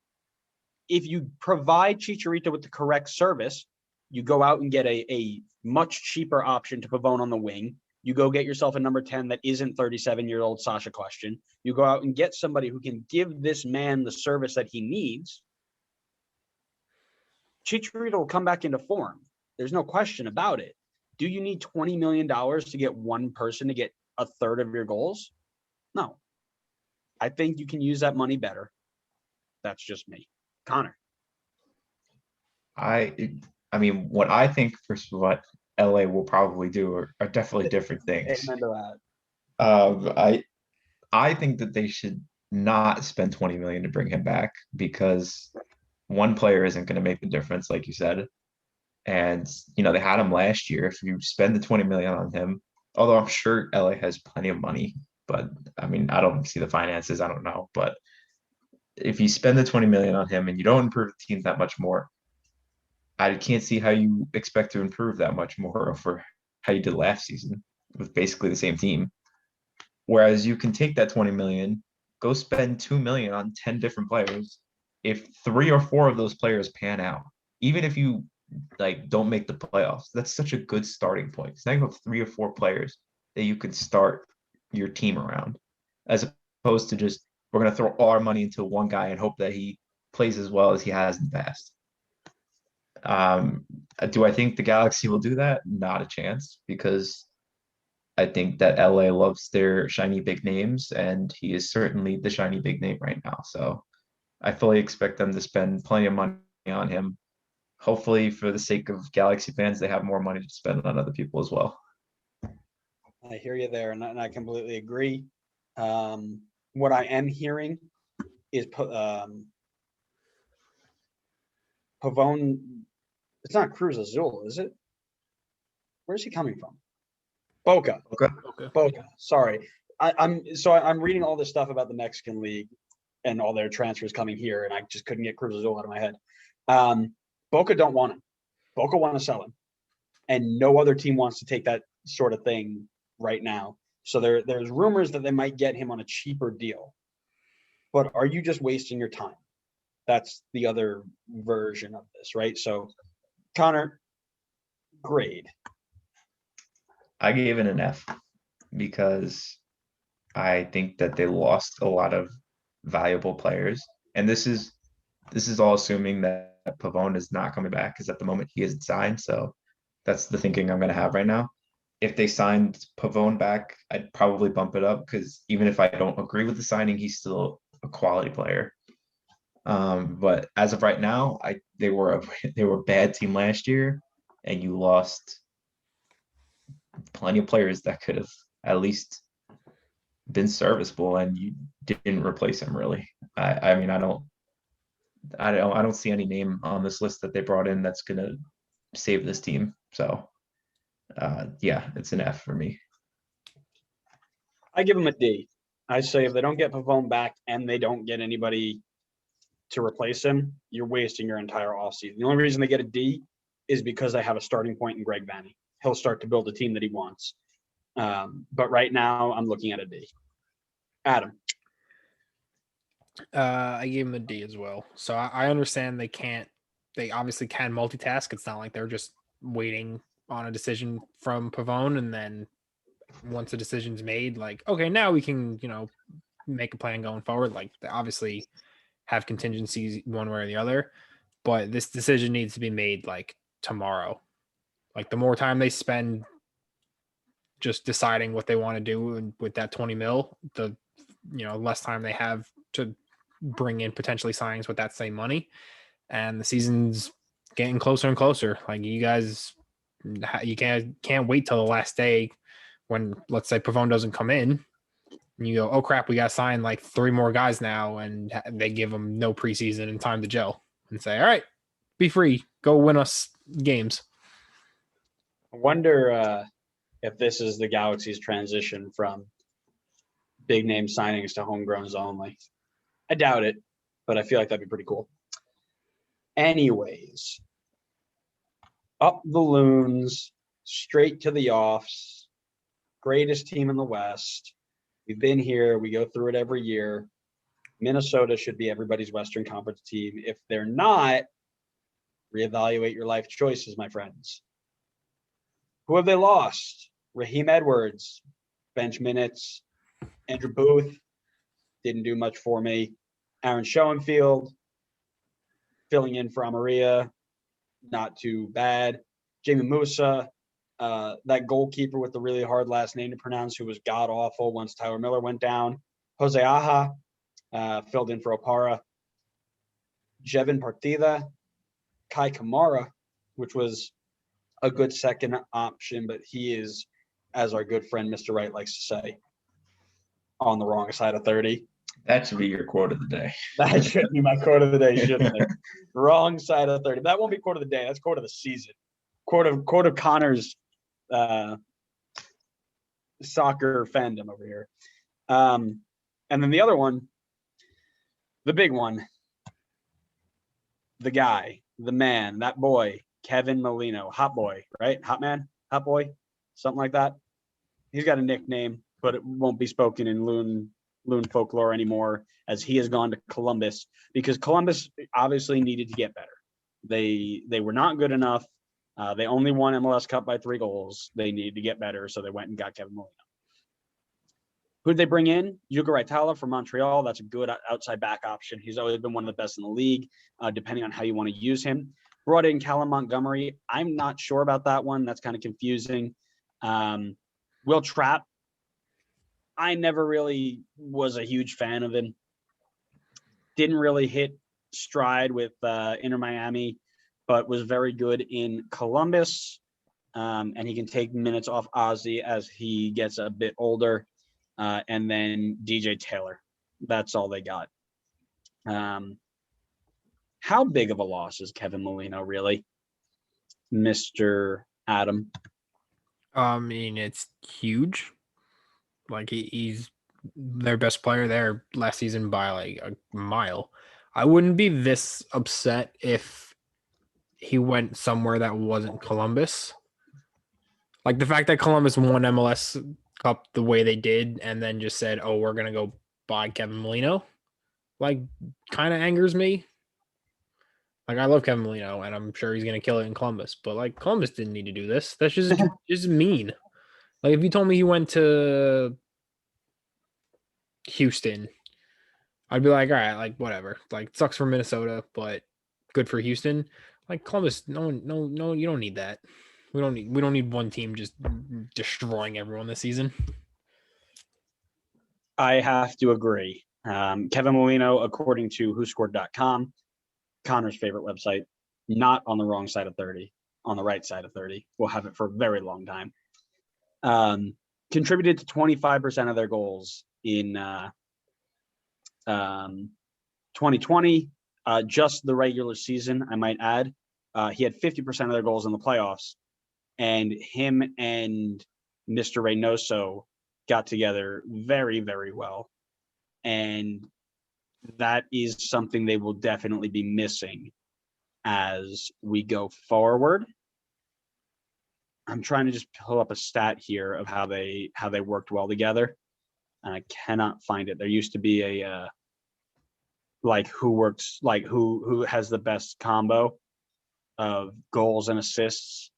if you provide Chicharito with the correct service, you go out and get a much cheaper option to Pavone on the wing. You go get yourself a number 10 that isn't 37-year-old Sasha Question. You go out and get somebody who can give this man the service that he needs. Chicharito will come back into form. There's no question about it. Do you need $20 million to get one person to get a third of your goals? No. I think you can use that money better. That's just me. Connor. I mean, what I think first of what LA will probably do are definitely different things. Amen to that. I think that they should not spend $20 million to bring him back because one player isn't going to make the difference, like you said. And they had him last year. If you spend the 20 million on him, although I'm sure LA has plenty of money, but I mean, I don't see the finances. I don't know, but if you spend the 20 million on him and you don't improve the team that much more, I can't see how you expect to improve that much more for how you did last season with basically the same team. Whereas you can take that 20 million, go spend 2 million on 10 different players. If 3 or 4 of those players pan out, even if you don't make the playoffs, that's such a good starting point. It's now you have 3 or 4 players that you could start your team around, as opposed to just we're going to throw all our money into one guy and hope that he plays as well as he has in the past. Do I think the Galaxy will do that? Not a chance, because I think that LA loves their shiny big names, and he is certainly the shiny big name right now. So I fully expect them to spend plenty of money on him. Hopefully, for the sake of Galaxy fans, they have more money to spend on other people as well. I hear you there, and I completely agree. What I am hearing is Pavone. It's not Cruz Azul, is it? Where's he coming from? Boca. Okay. Boca. Sorry, I'm reading all this stuff about the Mexican League and all their transfers coming here, and I just couldn't get Cruz Azul out of my head. Boca don't want him. Boca want to sell him, and no other team wants to take that sort of thing right now. So there's rumors that they might get him on a cheaper deal. But are you just wasting your time? That's the other version of this, right? So, Connor, grade. I gave it an F because I think that they lost a lot of valuable players. And this is all assuming that Pavone is not coming back, because at the moment he isn't signed. So that's the thinking I'm going to have right now. If they signed Pavone back, I'd probably bump it up, because even if I don't agree with the signing, he's still a quality player. But as of right now, they were a bad team last year, and you lost plenty of players that could have at least been serviceable, and you didn't replace him really. I mean, I don't see any name on this list that they brought in that's gonna save this team. So yeah, it's an F for me. I give them a D. I say if they don't get Pavone back and they don't get anybody to replace him, you're wasting your entire offseason. The only reason they get a D is because they have a starting point in Greg Vanney. He'll start to build a team that he wants. But right now, I'm looking at a D. Adam. I gave him a D as well. So I understand they obviously can multitask. It's not like they're just waiting on a decision from Pavone, and then once the decision's made, like, okay, now we can, make a plan going forward. Like, they obviously have contingencies one way or the other, but this decision needs to be made like tomorrow. Like, the more time they spend just deciding what they want to do with that 20 mil, the less time they have to bring in potentially signings with that same money. And the season's getting closer and closer. Like, you guys, you can't wait till the last day when, let's say, Pavone doesn't come in, and you go, oh crap, we got to sign like 3 more guys now, and they give them no preseason and time to gel, and say, all right, be free, go win us games. I wonder if this is the Galaxy's transition from big name signings to homegrowns only. I doubt it, but I feel like that'd be pretty cool. Anyways, up the Loons, straight to the offs, greatest team in the West. We've been here. We go through it every year. Minnesota should be everybody's Western Conference team. If they're not, reevaluate your life choices, my friends. Who have they lost? Raheem Edwards, bench minutes. Andrew Booth, didn't do much for me. Aaron Schoenfield, filling in for Amaria, not too bad. Jamie Musa, that goalkeeper with the really hard last name to pronounce, who was god-awful once Tyler Miller went down. Jose Aja, filled in for Opara. Jevin Partida, Kai Kamara, which was a good second option, but he is, as our good friend Mr. Wright likes to say, on the wrong side of 30. That should be your quote of the day. That should be my quote of the day, shouldn't it? Wrong side of 30. That won't be quote of the day. That's quote of the season. Quote of Connor's soccer fandom over here. And then the other one, the big one, the guy, the man, that boy, Kevin Molino, hot boy, right? Hot man, hot boy, something like that. He's got a nickname, but it won't be spoken in loon folklore anymore, as he has gone to Columbus, because Columbus obviously needed to get better. They were not good enough. They only won MLS Cup by 3 goals. They needed to get better, so they went and got Kevin Molino. Who'd they bring in? Yuka Raitala from Montreal. That's a good outside back option. He's always been one of the best in the league, depending on how you want to use him. Brought in Callum Montgomery. I'm not sure about that one. That's kind of confusing. Will Trapp. I never really was a huge fan of him. Didn't really hit stride with Inter Miami, but was very good in Columbus. And he can take minutes off Ozzy as he gets a bit older. And then DJ Taylor. That's all they got. How big of a loss is Kevin Molino, really, Mr. Adam? I mean, it's huge. Like he's their best player there last season by like a mile. I wouldn't be this upset if he went somewhere that wasn't Columbus. Like the fact that Columbus won MLS Cup the way they did and then just said, oh, we're going to go buy Kevin Molino, like kind of angers me. Like I love Kevin Molino and I'm sure he's going to kill it in Columbus, but like Columbus didn't need to do this. That's just mean. Like if you told me he went to Houston, I'd be like, all right, like whatever. Like sucks for Minnesota, but good for Houston. Like Columbus, no, you don't need that. We don't need one team just destroying everyone this season. I have to agree. Kevin Molino, according to WhoScored.com, Connor's favorite website, not on the wrong side of 30, on the right side of 30. We'll have it for a very long time. Contributed to 25% of their goals in 2020, just the regular season, I might add. He had 50% of their goals in the playoffs, and him and Mr. Reynoso got together very, very well. And that is something they will definitely be missing as we go forward. I'm trying to just pull up a stat here of how they worked well together, and I cannot find it. There used to be a like who has the best combo of goals and assists,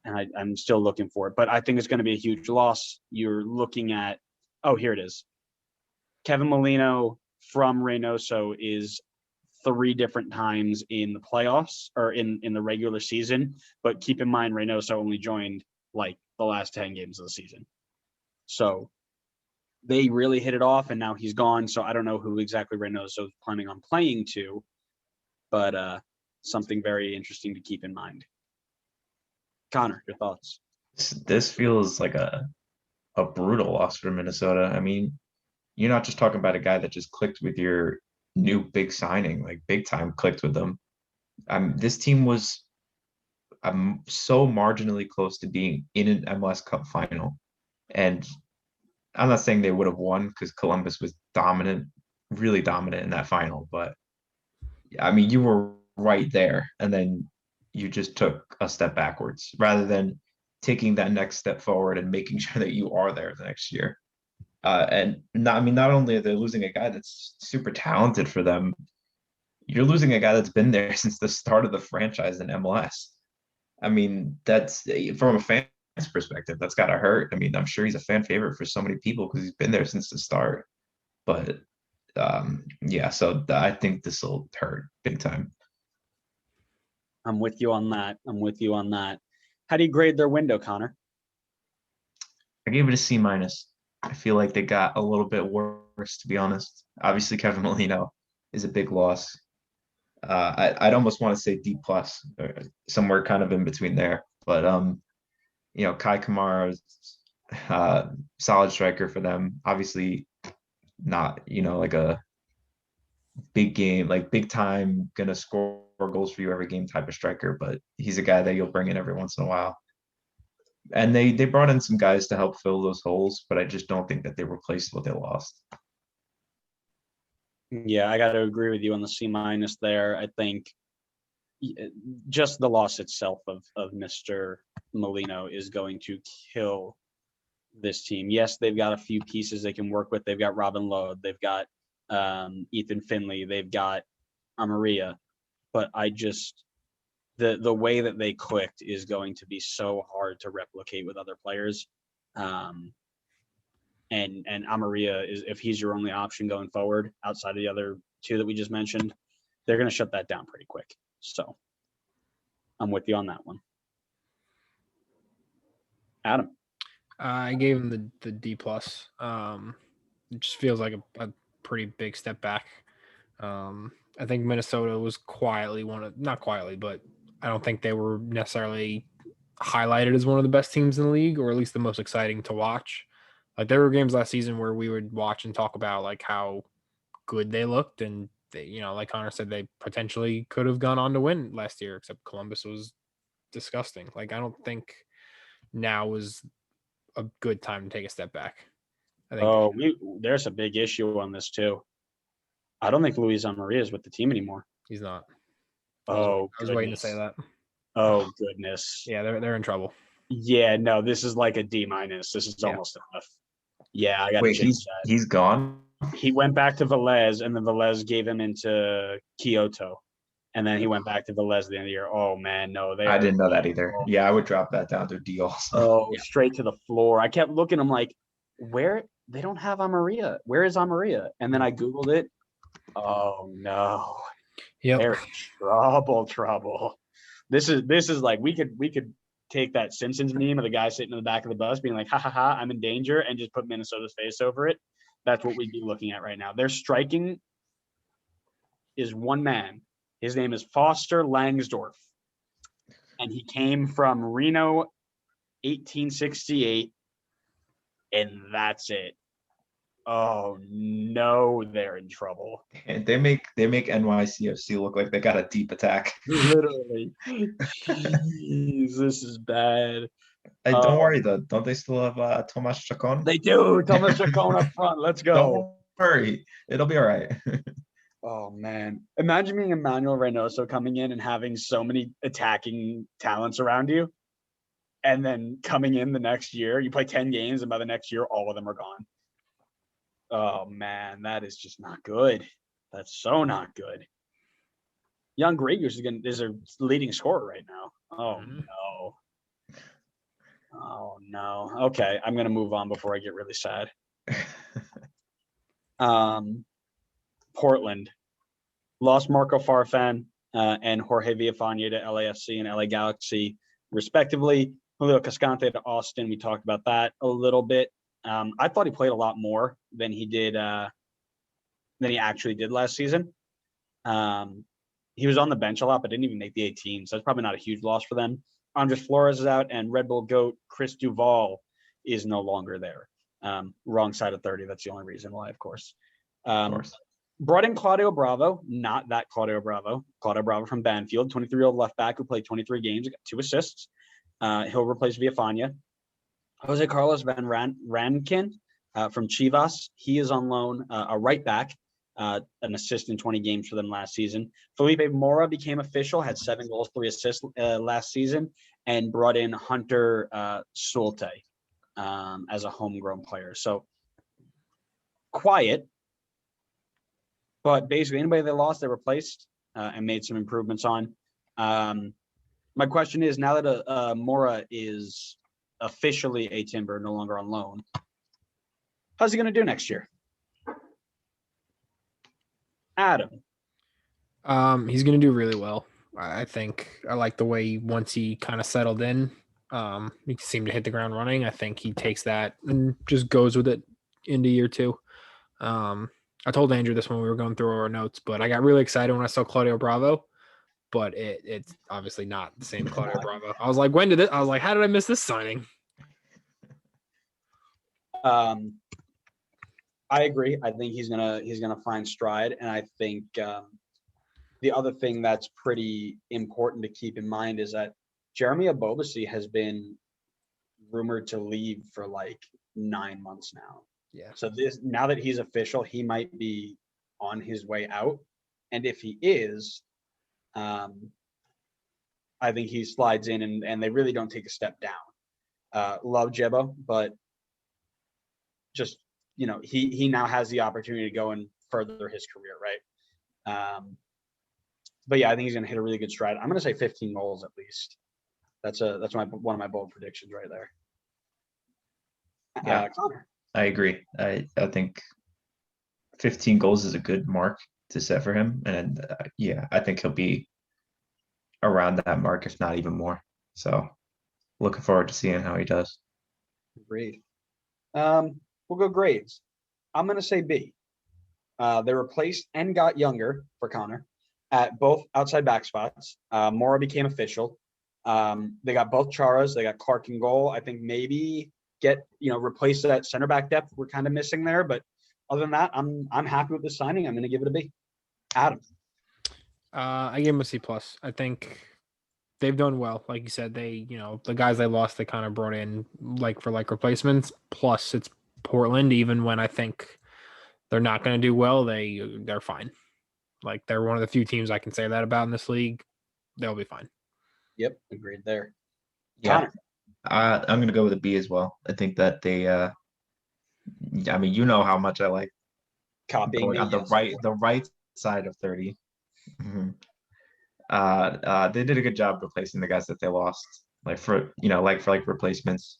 and I'm still looking for it. But I think it's going to be a huge loss. You're looking at, oh, here it is. Kevin Molino from Reynoso is 3 different times in the playoffs or in the regular season. But keep in mind, Reynoso only joined like the last 10 games of the season. So they really hit it off, and now he's gone. So I don't know who exactly Reynoso is planning on playing to, but something very interesting to keep in mind. Connor, your thoughts? This feels like a brutal loss for Minnesota. I mean, you're not just talking about a guy that just clicked with your new big signing, like big time clicked with them. This team was so marginally close to being in an MLS Cup final. And I'm not saying they would have won because Columbus was dominant, really dominant in that final. But I mean, you were right there. And then you just took a step backwards rather than taking that next step forward and making sure that you are there the next year. And not only are they losing a guy that's super talented for them, you're losing a guy that's been there since the start of the franchise in MLS. I mean, that's from a fan's perspective, that's got to hurt. I mean, I'm sure he's a fan favorite for so many people because he's been there since the start. But yeah, so I think this will hurt big time. I'm with you on that. How do you grade their window, Connor? I gave it a C-. I feel like they got a little bit worse, to be honest. Obviously, Kevin Molino is a big loss. I'd almost want to say D+, somewhere kind of in between there. But Kai Kamara is solid striker for them. Obviously, not, like a big game, like big time, gonna score goals for you every game type of striker, but he's a guy that you'll bring in every once in a while. And they brought in some guys to help fill those holes, but I just don't think that they replaced what they lost. Yeah, I got to agree with you on the C- there. I think just the loss itself of Mr. Molino is going to kill this team. Yes, they've got a few pieces they can work with. They've got Robin Lode, they've got Ethan Finley, they've got Amaria, but the way that they clicked is going to be so hard to replicate with other players. And Amaria is, if he's your only option going forward outside of the other two that we just mentioned, they're going to shut that down pretty quick. So I'm with you on that one. Adam. I gave him the D plus. It just feels like a pretty big step back. I think Minnesota was quietly not quietly, but I don't think they were necessarily highlighted as one of the best teams in the league, or at least the most exciting to watch. Like there were games last season where we would watch and talk about like how good they looked, and they, like Connor said, they potentially could have gone on to win last year, except Columbus was disgusting. Like I don't think now was a good time to take a step back. I think There's a big issue on this too. I don't think Luis Amaria is with the team anymore. he's not. I was waiting to say that. Oh goodness. Yeah, they're in trouble. Yeah, no, this is like a D-. This is almost enough. Yeah, I got to change that. He's gone. He went back to Velez, and then Velez gave him into Kyoto, and then he went back to Velez at the end of the year. Oh man, no, I didn't know that either. Yeah, I would drop that down to D also. Straight to the floor. I kept looking. I'm like, where? They don't have Amaria. Where is Amaria? And then I Googled it. Oh no. Yeah. They're in trouble. This is like we could take that Simpsons meme of the guy sitting in the back of the bus being like, ha ha ha, I'm in danger, and just put Minnesota's face over it. That's what we'd be looking at right now. Their striking is one man. His name is Foster Langsdorff. And he came from Reno 1868. And that's it. Oh no, they're in trouble. And they make NYCFC look like they got a deep attack. Literally. Jeez, this is bad. Hey, don't worry though. Don't they still have Tomas Chacon? They do. Tomas Chacon up front. Let's go. Don't worry. It'll be all right. Oh man. Imagine being Emmanuel Reynoso coming in and having so many attacking talents around you. And then coming in the next year, you play 10 games, and by the next year, all of them are gone. Oh man, that is just not good. That's so not good. Young Gregors is a leading scorer right now. Oh no. Oh no. Okay, I'm gonna move on before I get really sad. Portland lost Marco Farfan and Jorge Villafana to LAFC and LA Galaxy, respectively. Julio Cascante to Austin. We talked about that a little bit. I thought he played a lot more than he did than he actually did last season. He was on the bench a lot, but didn't even make the 18. So that's probably not a huge loss for them. Andres Flores is out, and Red Bull GOAT Chris Duval is no longer there. Wrong side of 30. That's the only reason why, of course. Brought in Claudio Bravo, not that Claudio Bravo. Claudio Bravo from Banfield, 23-year-old left back who played 23 games, got 2 assists. He'll replace Villafana. Jose Carlos Van Rankin from Chivas. He is on loan, a right back, an assist in 20 games for them last season. Felipe Mora became official, had 7 goals, 3 assists last season, and brought in Hunter Sulte as a homegrown player. So quiet, but basically anybody they lost, they replaced and made some improvements on. My question is, now that Mora is officially a Timber, no longer on loan, how's he going to do next year? Adam. He's going to do really well. I think I like the way once he kind of settled in, he seemed to hit the ground running. I think he takes that and just goes with it into year 2. I told Andrew this when we were going through our notes, but I got really excited when I saw Claudio Bravo. But it's obviously not the same Claudio Bravo. I was like, how did I miss this signing? I agree. I think he's gonna find stride, and I think the other thing that's pretty important to keep in mind is that Jeremy Abobasi has been rumored to leave for like 9 months now. Yeah. So now that he's official, he might be on his way out, and if he is, I think he slides in, and they really don't take a step down. Love Jebo, but just he now has the opportunity to go and further his career, right? But yeah, I think he's going to hit a really good stride. I'm going to say 15 goals at least. That's one of my bold predictions right there. Yeah. Connor. I agree. I think 15 goals is a good mark to set for him, and yeah, I think he'll be around that mark, if not even more. So, looking forward to seeing how he does. Agreed. We'll go grades. I'm going to say B. They replaced and got younger for Connor at both outside back spots. Mora became official. They got both Charas. They got Clark in goal. I think maybe replace that center back depth we're kind of missing there. But other than that, I'm happy with this signing. I'm going to give it a B. Adam. I gave him a C+. I think they've done well. Like you said, the guys they lost, they kind of brought in like for like replacements. Plus, it's Portland. Even when I think they're not going to do well, they're fine. Like they're one of the few teams I can say that about in this league. They'll be fine. Yep, agreed there. Yeah, Connor. I'm going to go with a B as well. I think that they, I mean, you know how much I like Copying going me, on yes. the right side of 30. Mhm. They did a good job replacing the guys that they lost, for replacements,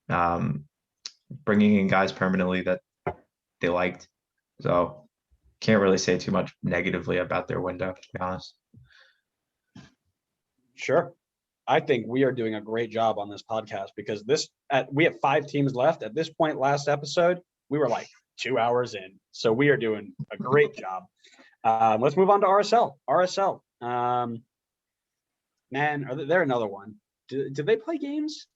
bringing in guys permanently that they liked. So can't really say too much negatively about their window, to be honest. Sure. I think we are doing a great job on this podcast because we have 5 teams left. At this point, last episode, we were like 2 hours in. So we are doing a great job. Let's move on to RSL. RSL. Man, they're another one. Do they play games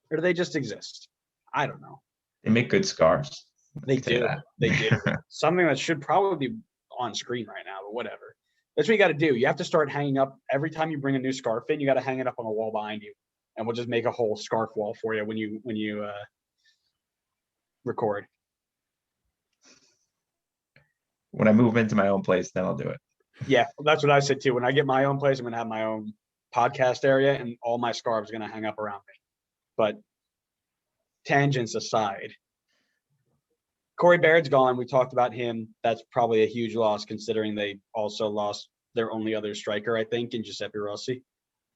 or do they just exist? I don't know. They make good scarves. They do. They do. Something that should probably be on screen right now, but whatever. That's what you got to do. You have to start hanging up every time you bring a new scarf in. You got to hang it up on the wall behind you, and we'll just make a whole scarf wall for you when you record. When I move into my own place, then I'll do it. Yeah, that's what I said too. When I get my own place, I'm gonna have my own podcast area, and all my scarves are gonna hang up around me. But tangents aside, Corey Baird's gone. We talked about him. That's probably a huge loss considering they also lost their only other striker, I think, in Giuseppe Rossi.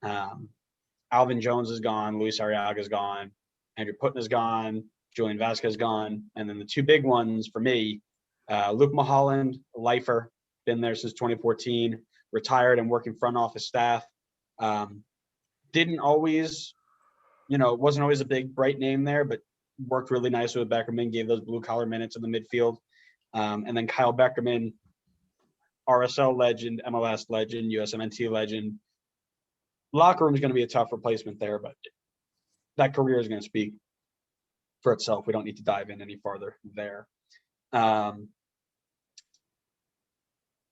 Alvin Jones is gone. Luis Arriaga is gone. Andrew Puttin is gone. Julian Vasquez is gone. And then the 2 big ones for me, Luke Mulholland, lifer, been there since 2014, retired and working front office staff. Didn't always, wasn't always a big, bright name there, but worked really nicely with Beckerman, gave those blue-collar minutes in the midfield. And then Kyle Beckerman, RSL legend, MLS legend, USMNT legend. Locker room is going to be a tough replacement there, but that career is going to speak for itself. We don't need to dive in any farther there.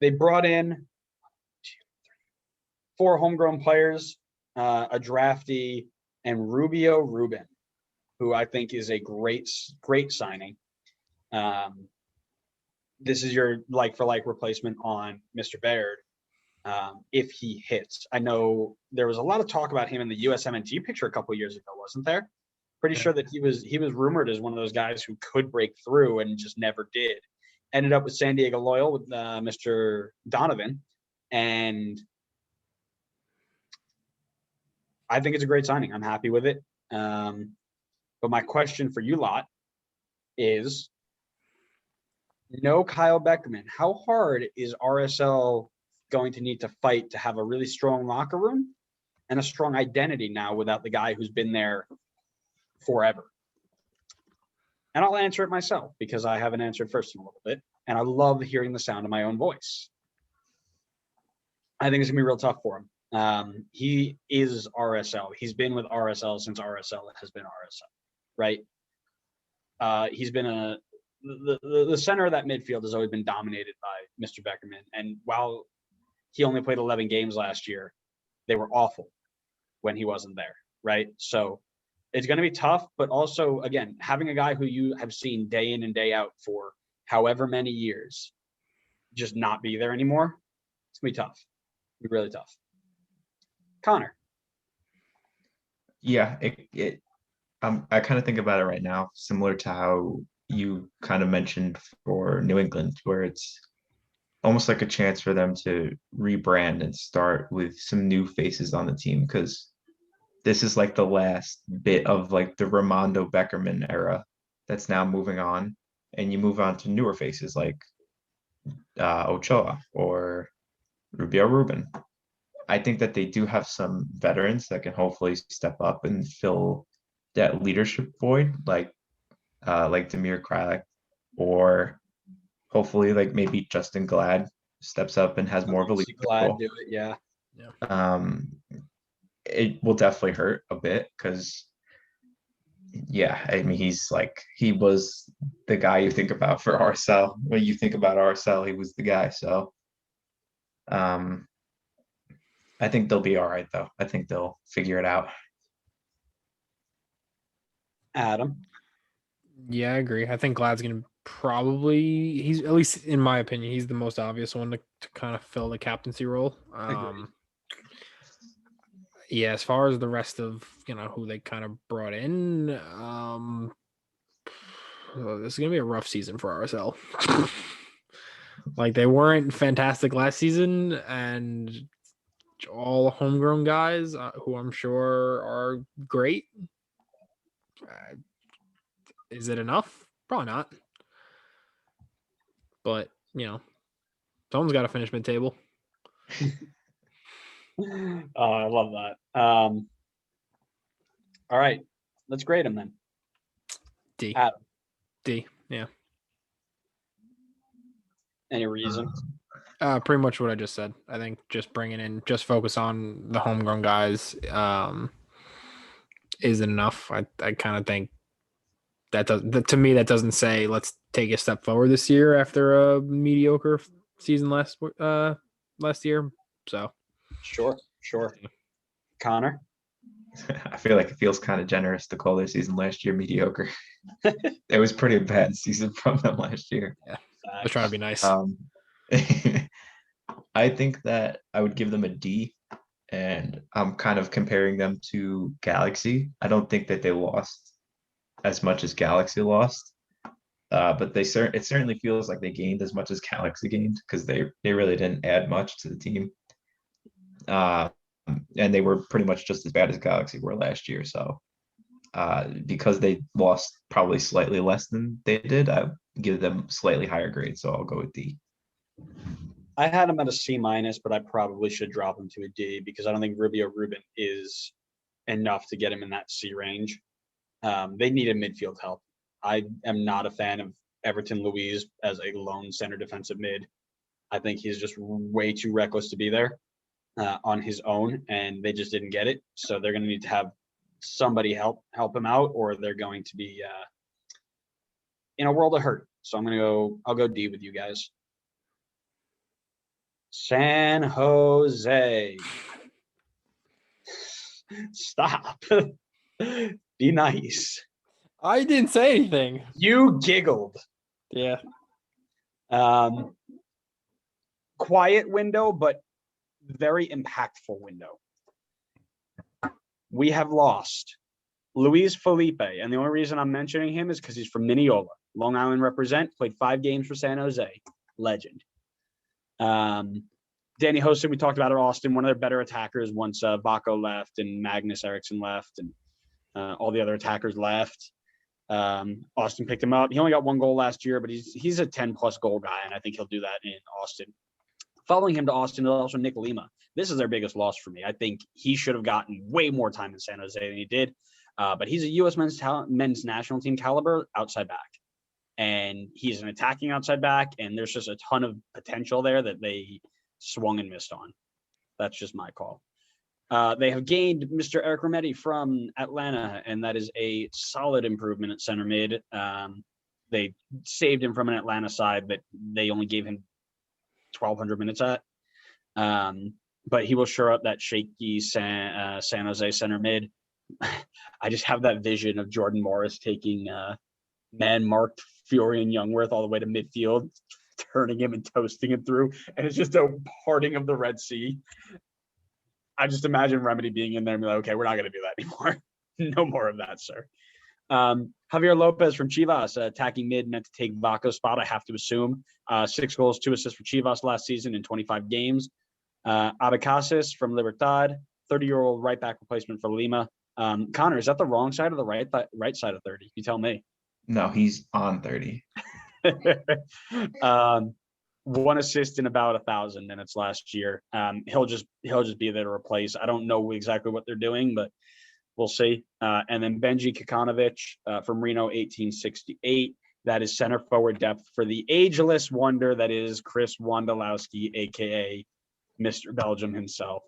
They brought in 4 homegrown players, a draftee, and Rubio Rubin, who I think is a great signing. This is your like-for-like replacement on Mr. Baird. If he hits. I know there was a lot of talk about him in the USMNT picture a couple of years ago, wasn't there? Pretty sure that he was rumored as one of those guys who could break through and just never did. Ended up with San Diego Loyal with Mr. Donovan, and I think it's a great signing. I'm happy with it. But my question for you lot is, no Kyle Beckerman. How hard is RSL going to need to fight to have a really strong locker room and a strong identity now without the guy who's been there forever? And I'll answer it myself because I haven't answered first in a little bit. And I love hearing the sound of my own voice. I think it's going to be real tough for him. He is RSL. He's been with RSL since RSL has been RSL, right? He's been a the center of that midfield has always been dominated by Mr. Beckerman. And while he only played 11 games last year, they were awful when he wasn't there, right? So it's going to be tough, but also, again, having a guy who you have seen day in and day out for however many years just not be there anymore, it's going to be tough. It'll be really tough. Connor. Yeah, I kind of think about it right now, similar to how you kind of mentioned for New England, where it's almost like a chance for them to rebrand and start with some new faces on the team, because this is like the last bit of like the Ramondo Beckerman era that's now moving on, and you move on to newer faces like Ochoa or Rubio Rubin. I think that they do have some veterans that can hopefully step up and fill that leadership void, like Damir Kralak, or hopefully like maybe Justin Glad steps up and has more of a leadership Glad role. do it, yeah. It will definitely hurt a bit because, yeah, I mean he was the guy you think about for RSL. When you think about RSL, he was the guy. So, I think they'll be all right though. I think they'll figure it out. Adam. Yeah, I agree. I think Glad's going to he's, at least in my opinion, he's the most obvious one to kind of fill the captaincy role. Yeah, as far as the rest of, who they kind of brought in, this is going to be a rough season for RSL. Like, they weren't fantastic last season, and all homegrown guys who I'm sure are great. Is it enough? Probably not. But, someone's got to finish mid-table. Oh, I love that. All right, let's grade him then. D. Adam. D. Yeah. Any reason? Pretty much what I just said. I think just focus on the homegrown guys isn't enough. I kind of think to me that doesn't say let's take a step forward this year after a mediocre season last year. So sure. Connor. I feel like it feels kind of generous to call their season last year mediocre. It was pretty bad season from them last year. Yeah, I was trying to be nice. I think that I would give them a D, and I'm kind of comparing them to Galaxy. I don't think that they lost as much as Galaxy lost, but it certainly feels like they gained as much as Galaxy gained, because they really didn't add much to the team. And they were pretty much just as bad as Galaxy were last year. So because they lost probably slightly less than they did, I give them slightly higher grade. So I'll go with D. I had him at a C-, but I probably should drop him to a D because I don't think Rubio Rubin is enough to get him in that C range. They needed midfield help. I am not a fan of Everton Luiz as a lone center defensive mid. I think he's just way too reckless to be there on his own, and they just didn't get it. So they're going to need to have somebody help him out, or they're going to be in a world of hurt. So I'll go D with you guys. San Jose. Stop. Be nice. I didn't say anything. You giggled. Yeah. Quiet window, but very impactful window. We have lost Luis Felipe, and the only reason I'm mentioning him is because he's from Mineola, Long Island represent, played 5 games for San Jose, legend. Danny Hosen, we talked about at Austin, one of their better attackers once Baco left and Magnus Eriksson left and all the other attackers left. Austin picked him up. He only got 1 goal last year, but he's a 10-plus goal guy, and I think he'll do that in Austin. Following him to Austin is also Nick Lima. This is their biggest loss for me. I think he should have gotten way more time in San Jose than he did, but he's a U.S. men's national team caliber outside back. And he's an attacking outside back, and there's just a ton of potential there that they swung and missed on. That's just my call. They have gained Mr. Eric Rometti from Atlanta, and that is a solid improvement at center mid. they saved him from an Atlanta side that they only gave him 1,200 minutes at. But he will shore up that shaky San Jose center mid. I just have that vision of Jordan Morris taking man-marked Florian Youngworth all the way to midfield, turning him and toasting him through, and it's just a parting of the Red Sea. I just imagine Remedy being in there and be like, okay, we're not going to do that anymore. No more of that, sir. Javier Lopez from Chivas, attacking mid, meant to take Vaco's spot, I have to assume. 6 goals, 2 assists for Chivas last season in 25 games. Abecasis from Libertad, 30-year-old right back replacement for Lima. Connor, is that the wrong side or the right side of 30? You tell me. No, he's on 30. 1 assist in about 1,000 minutes last year. He'll just be there to replace. I don't know exactly what they're doing, but we'll see. And then Benji Kikanovic from Reno, 1868. That is center forward depth for the ageless wonder that is Chris Wondolowski, aka Mr. Belgium himself.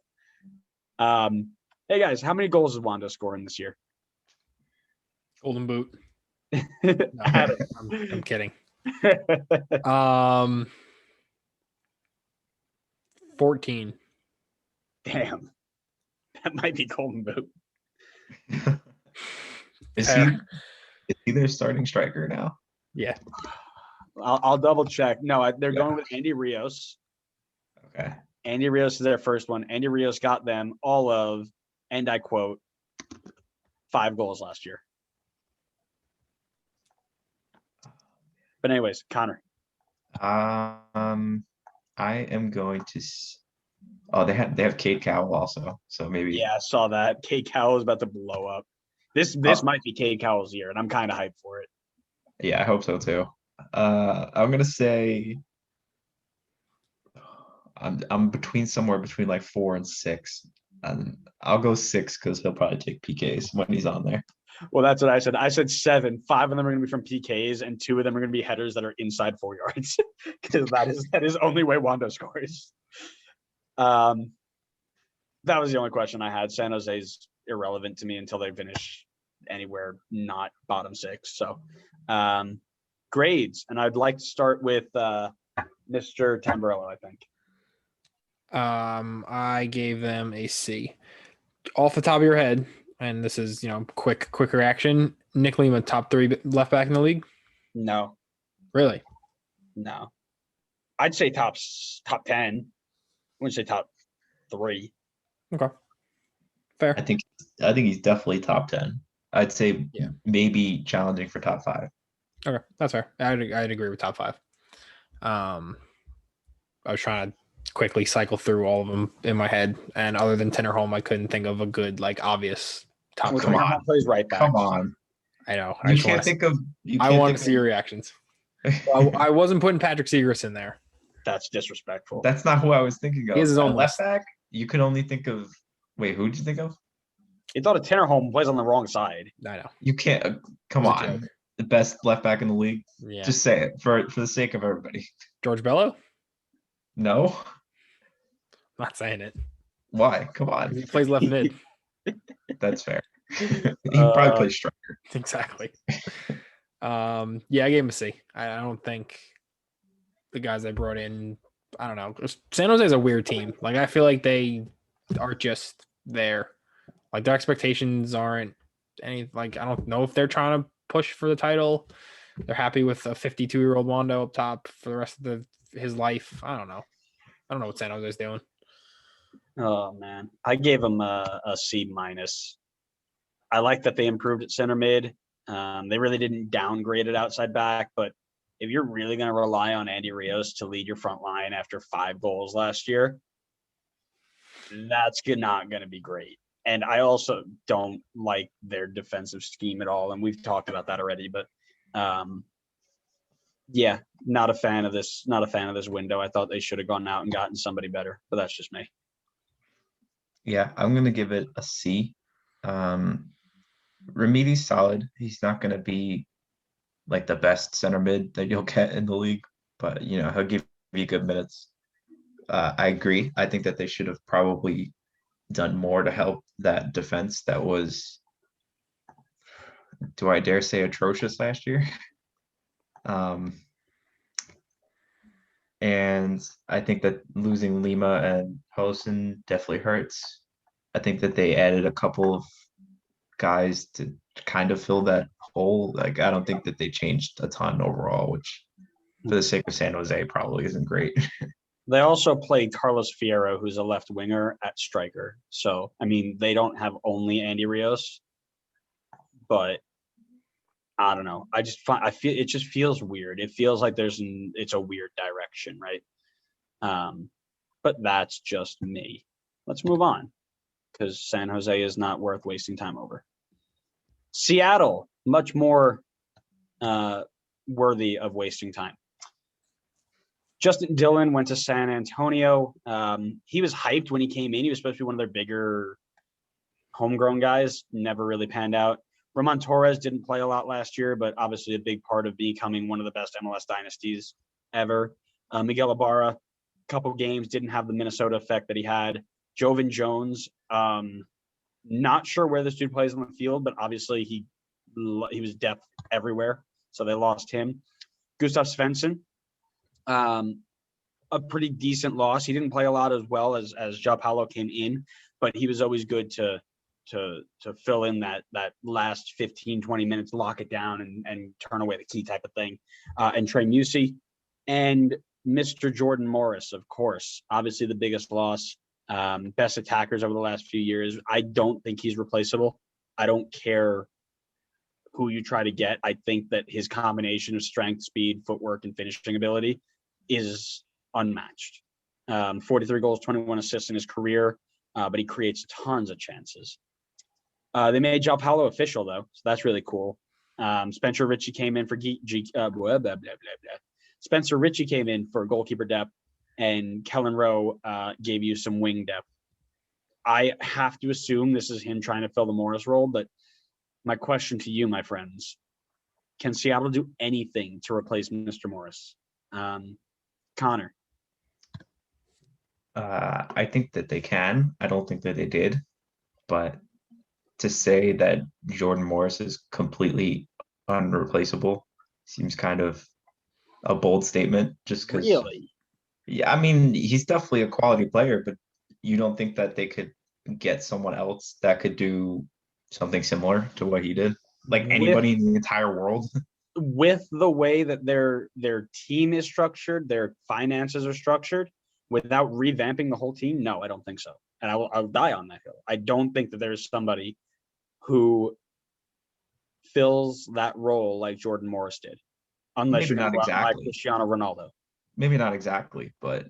Hey guys, how many goals is Wanda scoring this year? Golden Boot. No, I'm kidding. 14. Damn, that might be Golden Boot. Is he their starting striker now? Yeah. I'll double check. No, they're going with Andy Rios. Okay. Andy Rios is their first one. Andy Rios got them all of, and I quote, 5 goals last year. But anyways, Connor. I am going to. Oh, they have Cade Cowell also, so maybe. Yeah, I saw that. Cade Cowell is about to blow up. This might be Cade Cowell's year, and I'm kind of hyped for it. Yeah, I hope so too. I'm gonna say. I'm somewhere between like 4 and 6, and I'll go 6 because he'll probably take PKs when he's on there. Well, that's what I said. I said 7. 5 of them are going to be from PKs, and 2 of them are going to be headers that are inside 4 yards, because that is only way Wando scores. That was the only question I had. San Jose's irrelevant to me until they finish anywhere not bottom 6. So, grades, and I'd like to start with Mr. Tamburello, I think. I gave them a C. Off the top of your head, and this is, quick reaction. Nick Lima, top 3 left back in the league? No. Really? No. I'd say top 10. I wouldn't say top 3. Okay. Fair. I think he's definitely top 10. I'd say maybe challenging for top 5. Okay, that's fair. I'd agree with top 5. I was trying to quickly cycle through all of them in my head, and other than Tennerholm, I couldn't think of a good, obvious top. Well, come on, plays right back. Come on. I know. You can't think of. I want to see your reactions. I wasn't putting Patrick Seagrass in there. That's disrespectful. That's not who I was thinking of. He has his own left back. You can only think of. Wait, who did you think of? You thought a Tennerholm plays on the wrong side. I know. You can't. Come on. The best left back in the league. Yeah. Just say it for the sake of everybody. George Bello? No. Not saying it. Why? Come on. He plays left mid. That's fair. He probably plays striker. Exactly. I gave him a C. I don't think the guys I brought in, I don't know. San Jose is a weird team. I feel like they are just there. Their expectations aren't any, I don't know if they're trying to push for the title. They're happy with a 52-year-old Wando up top for the rest of his life. I don't know. I don't know what San Jose's doing. Oh man, I gave them a C minus. I like that they improved at center mid. They really didn't downgrade it outside back, but if you're really going to rely on Andy Rios to lead your front line after 5 goals last year, that's not going to be great. And I also don't like their defensive scheme at all, and we've talked about that already. But not a fan of this. Not a fan of this window. I thought they should have gone out and gotten somebody better, but that's just me. Yeah, I'm gonna give it a C. Remedi's solid. He's not gonna be the best center mid that you'll get in the league, but he'll give you good minutes. I agree. I think that they should have probably done more to help that defense that was, do I dare say, atrocious last year? Um, and I think that losing Lima and Hosen definitely hurts. I think that they added a couple of guys to kind of fill that hole. Like I don't think that they changed a ton overall, which for the sake of San Jose probably isn't great. They also played Carlos Fierro, who's a left winger, at striker. So, I mean, they don't have only Andy Rios, but I don't know. I feel it just feels weird. It feels like it's a weird direction, right? But that's just me. Let's move on because San Jose is not worth wasting time over. Seattle, much more worthy of wasting time. Justin Dillon went to San Antonio. He was hyped when he came in. He was supposed to be one of their bigger homegrown guys. Never really panned out. Ramon Torres didn't play a lot last year, but obviously a big part of becoming one of the best MLS dynasties ever. Miguel Ibarra, a couple games, didn't have the Minnesota effect that he had. Jovan Jones, not sure where this dude plays on the field, but obviously he was depth everywhere, so they lost him. Gustav Svensson, a pretty decent loss. He didn't play a lot as well as João Paulo came in, but he was always good to fill in that last 15, 20 minutes, lock it down and turn away the key type of thing. And Trey Musey and Mr. Jordan Morris, of course, obviously the biggest loss, best attackers over the last few years. I don't think he's replaceable. I don't care who you try to get. I think that his combination of strength, speed, footwork, and finishing ability is unmatched. 43 goals, 21 assists in his career, but he creates tons of chances. They made João Paulo official, though, so that's really cool. Spencer Richie came in for Spencer Richie came in for goalkeeper depth, and Kellen Rowe gave you some wing depth. I have to assume this is him trying to fill the Morris role, but my question to you, my friends, can Seattle do anything to replace Mr. Morris? Connor. I think that they can. I don't think that they did, but to say that Jordan Morris is completely unreplaceable seems kind of a bold statement just because. Really? Yeah, I mean, he's definitely a quality player, but you don't think that they could get someone else that could do something similar to what he did? Like anybody in the entire world? With the way that their team is structured, their finances are structured, without revamping the whole team, no, I don't think so. And I'll die on that hill. I don't think that there's somebody who fills that role like Jordan Morris did, unless Maybe you're not going to buy exactly. Cristiano Ronaldo. Maybe not exactly, but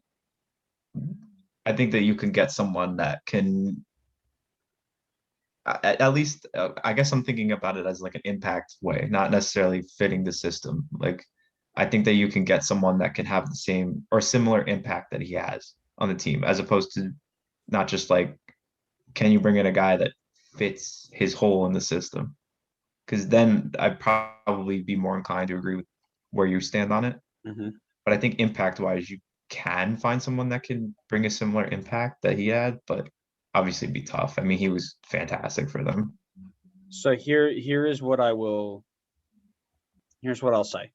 I think that you can get someone that can at least I guess I'm thinking about it as like an impact way, not necessarily fitting the system. Like I think that you can get someone that can have the same or similar impact that he has on the team, as opposed to not just like, can you bring in a guy that fits his hole in the system? Because then I'd probably be more inclined to agree with where you stand on it. Mm-hmm. But I think impact wise, you can find someone that can bring a similar impact that he had, but obviously be tough. I mean, he was fantastic for them. So here's what I'll say.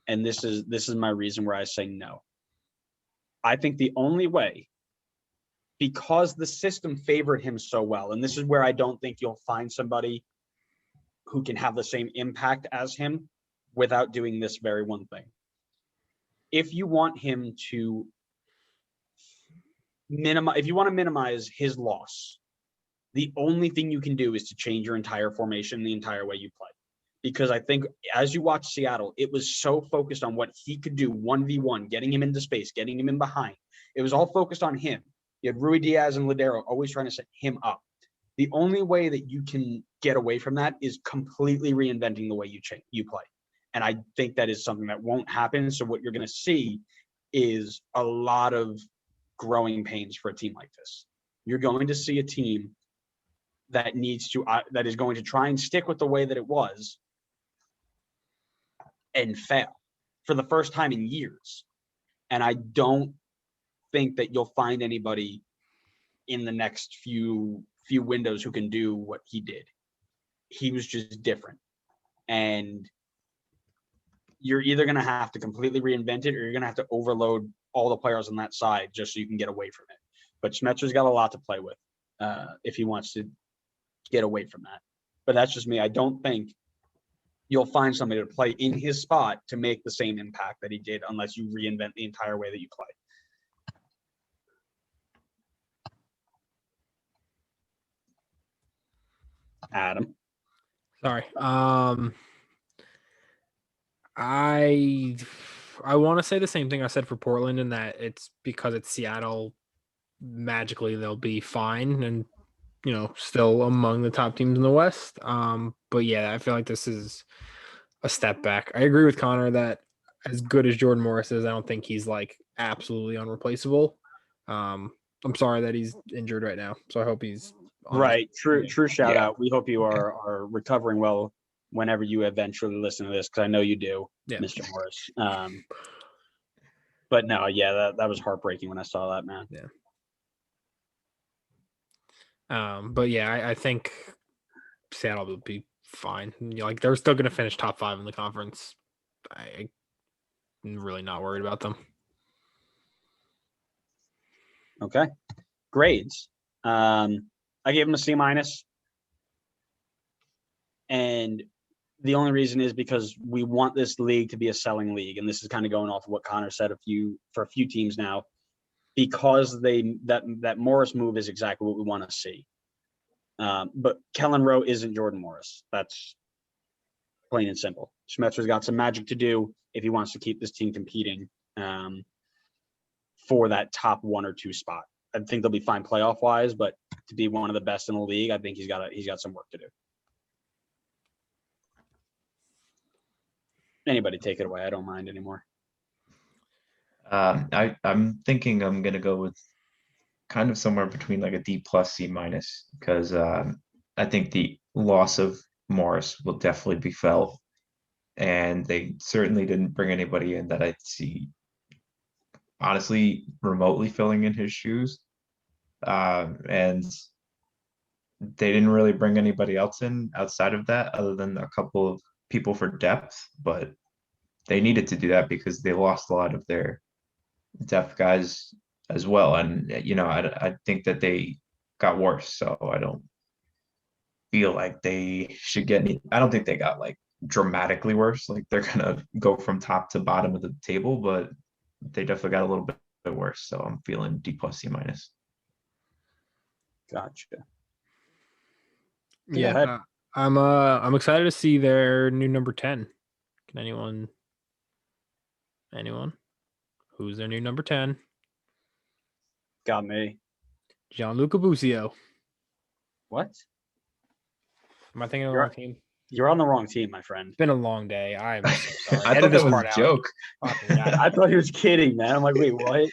And this is my reason where I say no. I think the only way, because the system favored him so well, and this is where I don't think you'll find somebody who can have the same impact as him without doing this very one thing. If you want him to minimize his loss, the only thing you can do is to change your entire formation, the entire way you play. Because I think as you watch Seattle, it was so focused on what he could do 1v1, getting him into space, getting him in behind. It was all focused on him. You had Rui Diaz and Ladero always trying to set him up. The only way that you can get away from that is completely reinventing the way you play. And I think that is something that won't happen. So what you're going to see is a lot of growing pains for a team like this. You're going to see a team that that is going to try and stick with the way that it was and fail for the first time in years. And I don't think that you'll find anybody in the next few windows who can do what he did. He was just different. And you're either going to have to completely reinvent it or you're going to have to overload all the players on that side just so you can get away from it. But Schmetzer's got a lot to play with if he wants to get away from that. But that's just me. I don't think you'll find somebody to play in his spot to make the same impact that he did unless you reinvent the entire way that you play. Adam. Sorry. I want to say the same thing I said for Portland, in that it's because it's Seattle, magically they'll be fine and still among the top teams in the West. But yeah, I feel like this is a step back. I agree with Connor that as good as Jordan Morris is, I don't think he's like absolutely unreplaceable. I'm sorry that he's injured right now, so I hope he's right. True shout out. We hope you are recovering well whenever you eventually listen to this, because I know you do, Mr. Morris. But no, yeah, that was heartbreaking when I saw that, man. Yeah. But yeah, I think Seattle will be fine. Like, they're still going to finish top 5 in the conference. I'm really not worried about them. Okay. Grades. I gave him a C-. And the only reason is because we want this league to be a selling league. And this is kind of going off of what Connor said for a few teams now, because that Morris move is exactly what we want to see. But Kellen Rowe isn't Jordan Morris. That's plain and simple. Schmetzer's got some magic to do if he wants to keep this team competing for that top 1 or 2 spot. I think they'll be fine playoff wise, but to be one of the best in the league, I think he's got some work to do. Anybody take it away. I don't mind anymore. I'm thinking I'm gonna go with kind of somewhere between like a D+, C-, because I think the loss of Morris will definitely be felt, and they certainly didn't bring anybody in that I'd see honestly remotely filling in his shoes. And they didn't really bring anybody else in outside of that, other than a couple of people for depth, but they needed to do that because they lost a lot of their depth guys as well. And, I think that they got worse. So I don't feel like they should get I don't think they got like dramatically worse. Like, they're going to go from top to bottom of the table, but they definitely got a little bit worse. So I'm feeling D+, C-. Gotcha. Yeah. I'm excited to see their new number 10. Can anyone? Who's their new number 10? Got me. Gianluca Busio. What? Am I thinking of the wrong team? You're on the wrong team, my friend. It's been a long day. I'm so sorry. I thought that was a joke. I thought he was kidding, man. I'm like, wait, what?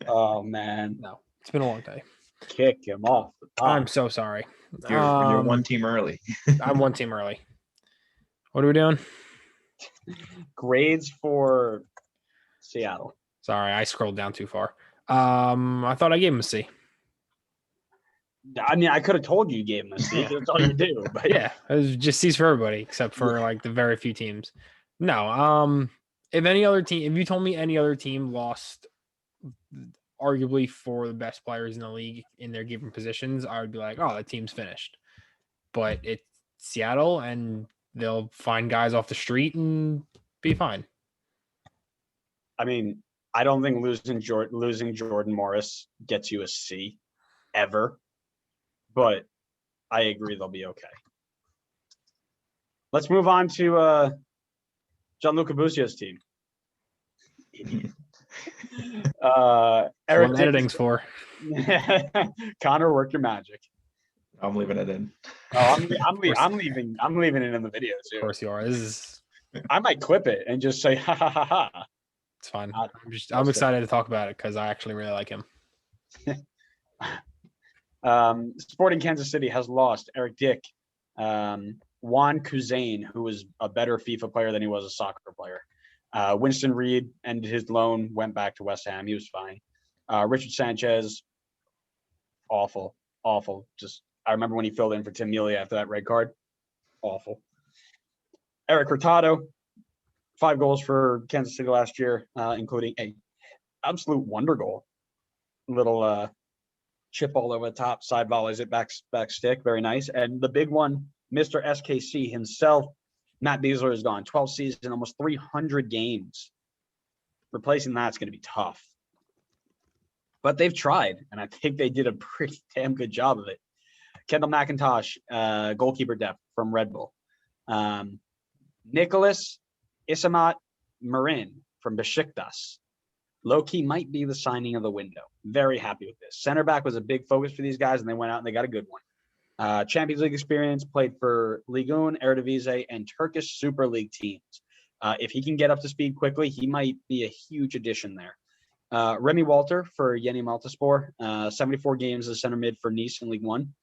Oh, man. No, it's been a long day. Kick him off the top. I'm so sorry. You're one team early. I'm one team early. What are we doing? Grades for Seattle. Sorry, I scrolled down too far. I thought I gave him a C. I mean, I could have told you gave him a C. That's all you do. But yeah, it was just C's for everybody except for like the very few teams. No, if you told me any other team lost arguably for the best players in the league in their given positions, I would be like, oh, that team's finished. But it's Seattle, and they'll find guys off the street and be fine. I mean, I don't think losing Jordan Morris gets you a C ever, but I agree they'll be okay. Let's move on to Gianluca Busio's team. Eric, what editing's for. Connor, work your magic. I'm leaving it in. Oh, I'm leaving it in the video too. Of course you are. I might clip it and just say ha ha ha ha. It's fine. I'm excited to talk about it because I actually really like him. Sporting Kansas City has lost Eric Dick, Juan Kuzain, who was a better FIFA player than he was a soccer player. Winston Reed ended his loan, went back to West Ham. He was fine. Richard Sanchez, awful. Just I remember when he filled in for Tim Mealy after that red card. Awful. Eric Hurtado, 5 goals for Kansas City last year, including a absolute wonder goal. Little chip all over the top, side volleys it back stick, very nice. And the big one, Mr. SKC himself, Matt Besler is gone. 12 seasons, almost 300 games. Replacing that's going to be tough. But they've tried, and I think they did a pretty damn good job of it. Kendall McIntosh, goalkeeper depth from Red Bull. Nicholas Isamat Marin from Besiktas. Low-key might be the signing of the window. Very happy with this. Center back was a big focus for these guys, and they went out and they got a good one. Champions League experience, played for Ligue 1, Eredivisie, and Turkish Super League teams. If he can get up to speed quickly, he might be a huge addition there. Remy Walter for Yeni Maltaspor, 74 games as center mid for Nice in League 1.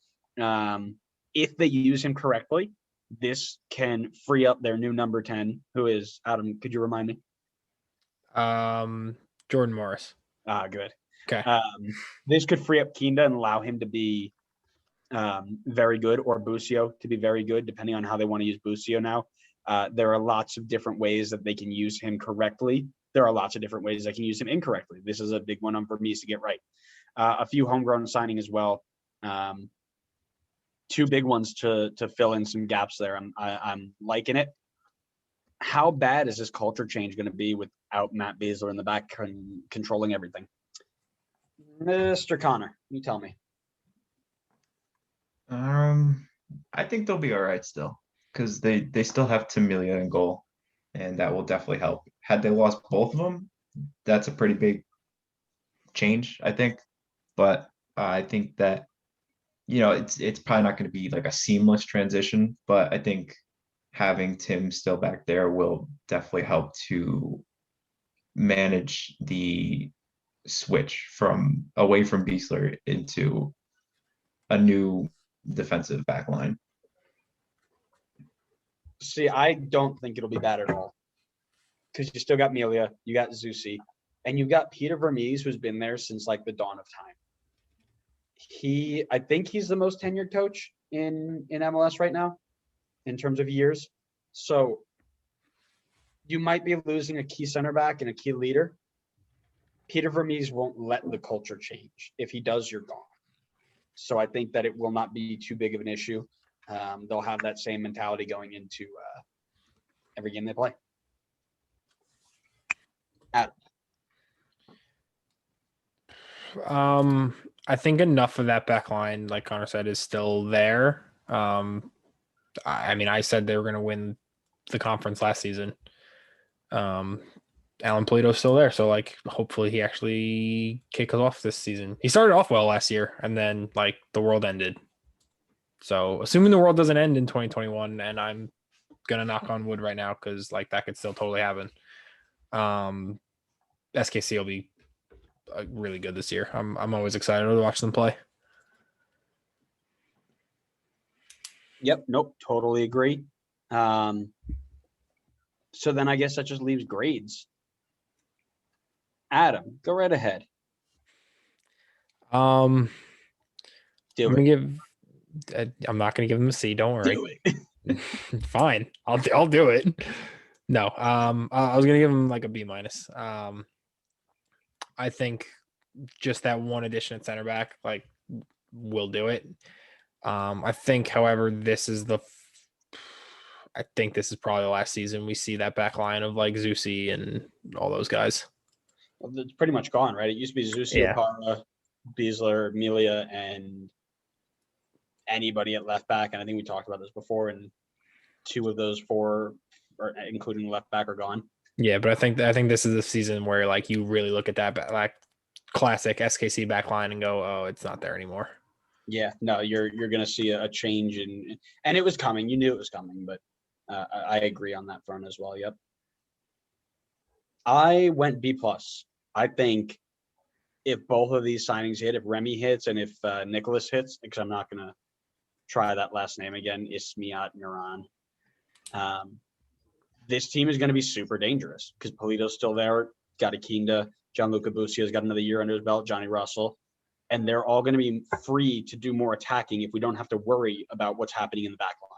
If they use him correctly, this can free up their new number 10, who is, Adam, could you remind me? Jordan Morris. Good. Okay. This could free up Kinda and allow him to be very good, or Busio to be very good, depending on how they want to use Busio now. There are lots of different ways that they can use him correctly. There are lots of different ways they can use him incorrectly. This is a big one for me to get right. A few homegrown signing as well. 2 big ones to fill in some gaps there. I'm liking it. How bad is this culture change going to be without Matt Besler in the back controlling everything? Mr. Connor, you tell me. I think they'll be all right still, because they still have Tamilia in goal, and that will definitely help. Had they lost both of them, that's a pretty big change, I think. But I think that, it's probably not going to be like a seamless transition, but I think having Tim still back there will definitely help to manage the switch from away from Beasler into a new defensive back line. See, I don't think it'll be bad at all, because you still got Melia, you got Zusi, and you got Peter Vermees, who's been there since like the dawn of time. I think he's the most tenured coach in MLS right now in terms of years. So you might be losing a key center back and a key leader. Peter Vermees won't let the culture change. If he does, you're gone. So I think that it will not be too big of an issue. They'll have that same mentality going into every game they play. Adam. I think enough of that back line, like Connor said, is still there. I mean, I said they were going to win the conference last season. Alan Polito's still there, so like hopefully he actually kicks off this season. He started off well last year, and then like the world ended. So assuming the world doesn't end in 2021, and I'm gonna knock on wood right now because like that could still totally happen. SKC will be really good this year. I'm always excited to watch them play. Yep. Nope. Totally agree. So then I guess that just leaves grades. Adam, go right ahead. I'm Do gonna it. I'm not gonna give them a C. Don't worry. Do it. Fine. I'll do it. No. I was gonna give them like a B minus. I think just that one addition at center back like will do it. I think, however, I think this is probably the last season we see that back line of like Zusi and all those guys. Well, it's pretty much gone, right? It used to be Zusi, Yeah. Opara, Beasler, Melia, and anybody at left back. And I think we talked about this before, and 2 of those 4, or including left back, are gone. Yeah, but I think this is the season where like you really look at that like classic SKC back line and go, oh, it's not there anymore. Yeah, no, you're going to see a change and it was coming. You knew it was coming, but I agree on that front as well. Yep. I went B+. I think if both of these signings hit, if Remy hits and if Nicholas hits, because I'm not going to try that last name again, Ismiat Miran. This team is going to be super dangerous because Polito's still there, got Akinda, Gianluca Busio's got another year under his belt, Johnny Russell, and they're all going to be free to do more attacking if we don't have to worry about what's happening in the back line.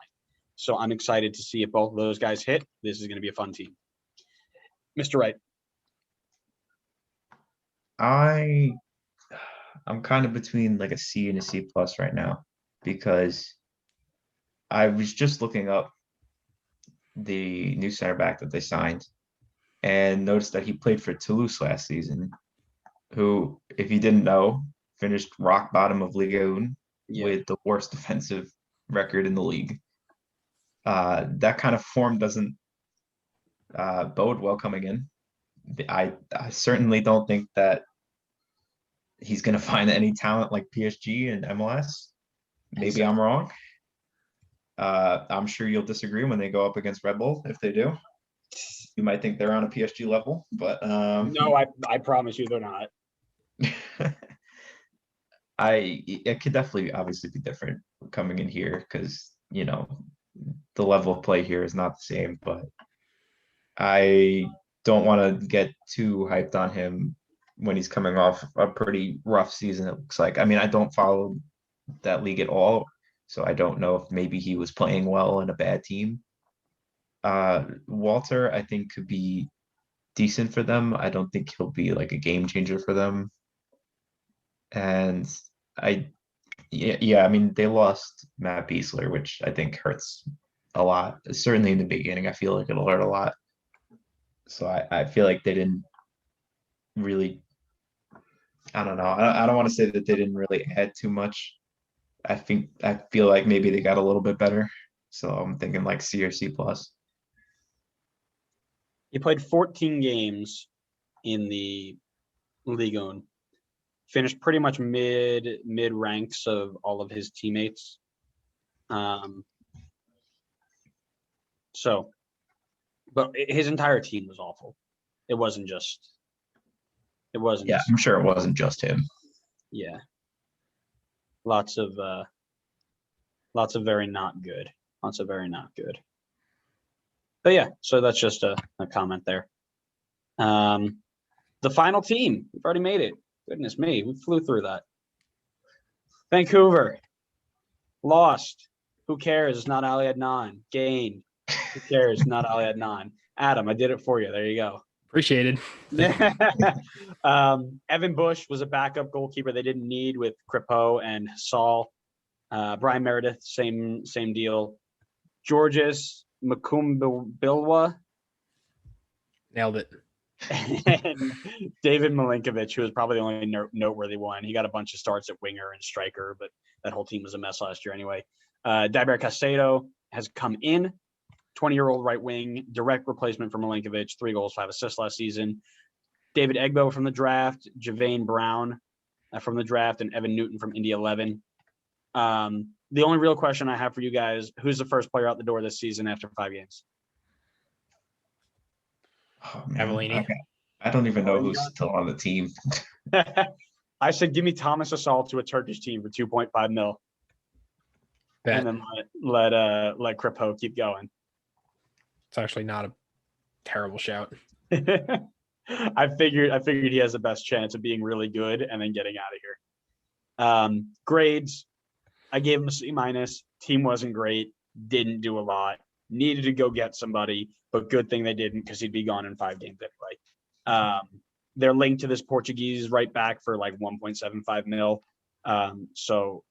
So I'm excited to see if both of those guys hit. This is going to be a fun team. Mr. Wright. I'm kind of between like a C and a C plus right now because I was just looking up the new center back that they signed and noticed that he played for Toulouse last season, who, if you didn't know, finished rock bottom of Ligue 1 Yeah. with the worst defensive record in the league. That kind of form doesn't bode well coming in. I certainly don't think that he's going to find any talent like PSG and MLS. Maybe I'm wrong. I'm sure you'll disagree when they go up against Red Bull. If they do, you might think they're on a PSG level, but No, I promise you they're not. It could definitely obviously be different coming in here because the level of play here is not the same, but I don't want to get too hyped on him when he's coming off a pretty rough season, it looks like. I mean, I don't follow that league at all, so I don't know if maybe he was playing well in a bad team. Walter, I think, could be decent for them. I don't think he'll be like a game changer for them. And I mean, they lost Matt Beasler, which I think hurts a lot. Certainly in the beginning, I feel like it'll hurt a lot. So I feel like they didn't really, I don't know. I don't want to say that they didn't really add too much. I feel like maybe they got a little bit better. So I'm thinking like C or C plus. He played 14 games in the Ligue 1. Finished pretty much mid ranks of all of his teammates. But his entire team was awful. It wasn't just. Yeah, I'm sure it wasn't just him. Yeah. Lots of very not good. Lots of very not good. But yeah, so that's just a comment there. The final team, we've already made it. Goodness me, we flew through that. Vancouver lost. Who cares? It's not Ali Adnan. Gained. Who cares? Not Ali Adnan. Adam, I did it for you. There you go. Appreciated. Evan Bush was a backup goalkeeper they didn't need with Kripo and Saul. Brian Meredith, same deal. Georges Makumbilwa. Nailed it. And David Milinkovic, who was probably the only noteworthy one. He got a bunch of starts at winger and striker, but that whole team was a mess last year anyway. Javier Salcedo has come in, 20-year-old right wing, direct replacement for Milinkovic, 3 goals, 5 assists last season. David Egbo from the draft, Javane Brown from the draft, and Evan Newton from Indy 11. The only real question I have for you guys, who's the first player out the door this season after 5 games? Oh, man. Avellini. I don't even know who's still on the team. I said, give me Thomas Assault to a Turkish team for 2.5 mil. Bet. And then let Kripo keep going. It's actually not a terrible shout. I figured he has the best chance of being really good and then getting out of here. Grades, I gave him a C minus. Team wasn't great. Didn't do a lot. Needed to go get somebody, but good thing they didn't because he'd be gone in 5 games anyway. They're linked to this Portuguese right back for like 1.75 mil. So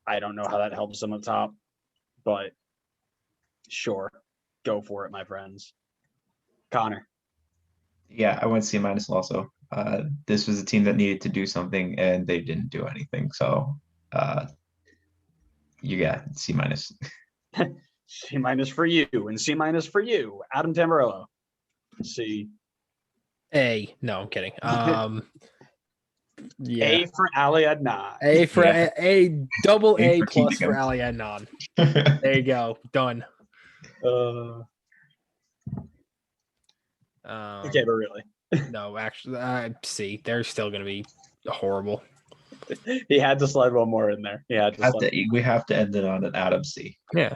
I don't know how that helps them up top, but sure, go for it, my friends. Connor. Yeah, I went C minus also. This was a team that needed to do something and they didn't do anything. So you got C minus. C minus for you and C minus for you, Adam Tamburello. C. A. No, I'm kidding. Yeah. A for Ali Adnan. A for a double A for plus keeping for him. Ali Adnan. There you go. Done. Okay, but really. No, actually, C. They're still going to be horrible. He had to slide one more in there. We have to end it on an Adam C. Yeah.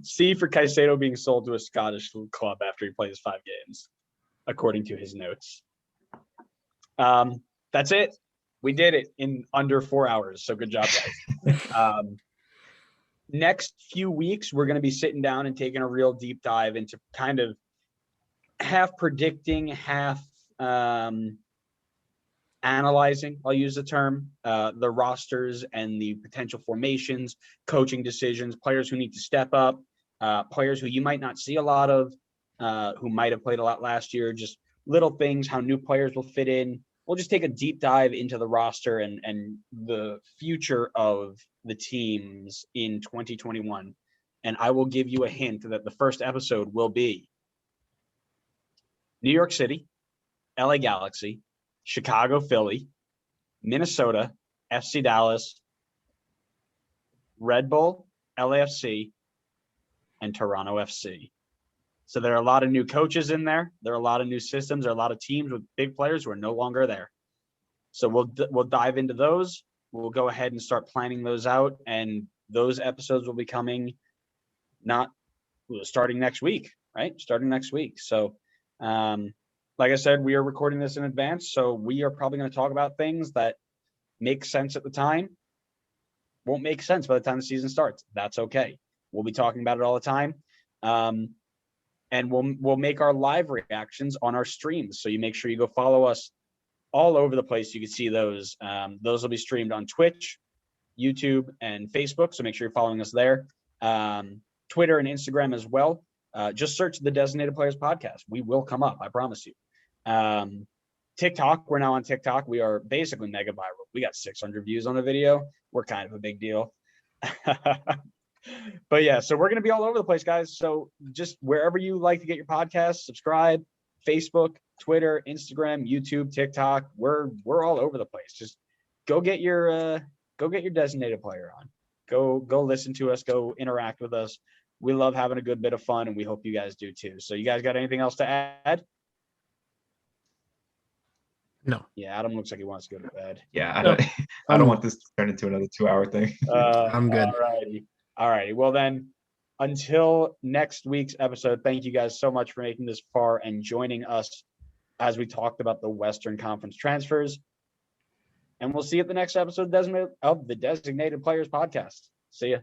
C for Caicedo being sold to a Scottish club after he plays 5 games, according to his notes. That's it. We did it in under 4 hours. So good job, guys. Next few weeks, we're going to be sitting down and taking a real deep dive into kind of half predicting, half analyzing, I'll use the term, the rosters and the potential formations, coaching decisions, players who need to step up, players who you might not see a lot of, who might have played a lot last year, just little things, how new players will fit in. We'll just take a deep dive into the roster and the future of the teams in 2021. And I will give you a hint that the first episode will be New York City, LA Galaxy, Chicago, Philly, Minnesota, FC Dallas, Red Bull, LAFC, and Toronto FC. So there are a lot of new coaches in there. There are a lot of new systems. There are a lot of teams with big players who are no longer there. So we'll dive into those. We'll go ahead and start planning those out, and those episodes will be coming starting next week, right? Starting next week. So, like I said, we are recording this in advance, so we are probably going to talk about things that make sense at the time, won't make sense by the time the season starts. That's okay. We'll be talking about it all the time. And we'll make our live reactions on our streams. So you make sure you go follow us all over the place. You can see those. Those will be streamed on Twitch, YouTube, and Facebook. So make sure you're following us there. Twitter and Instagram as well. Just search the Designated Players Podcast. We will come up, I promise you. TikTok, we're now on TikTok. We are basically mega viral. We got 600 views on the video. We're kind of a big deal. But yeah, so we're going to be all over the place, guys. So just wherever you like to get your podcasts, subscribe. Facebook, Twitter, Instagram, YouTube, TikTok. We're all over the place. Just go get your designated player on. Go listen to us. Go interact with us. We love having a good bit of fun, and we hope you guys do too. So you guys got anything else to add? No. Yeah, Adam looks like he wants to go to bed. Yeah, I don't want this to turn into another 2-hour thing. I'm good. All righty. Well then, until next week's episode, thank you guys so much for making this far and joining us as we talked about the Western Conference transfers. And we'll see you at the next episode of the Designated Players Podcast. See ya.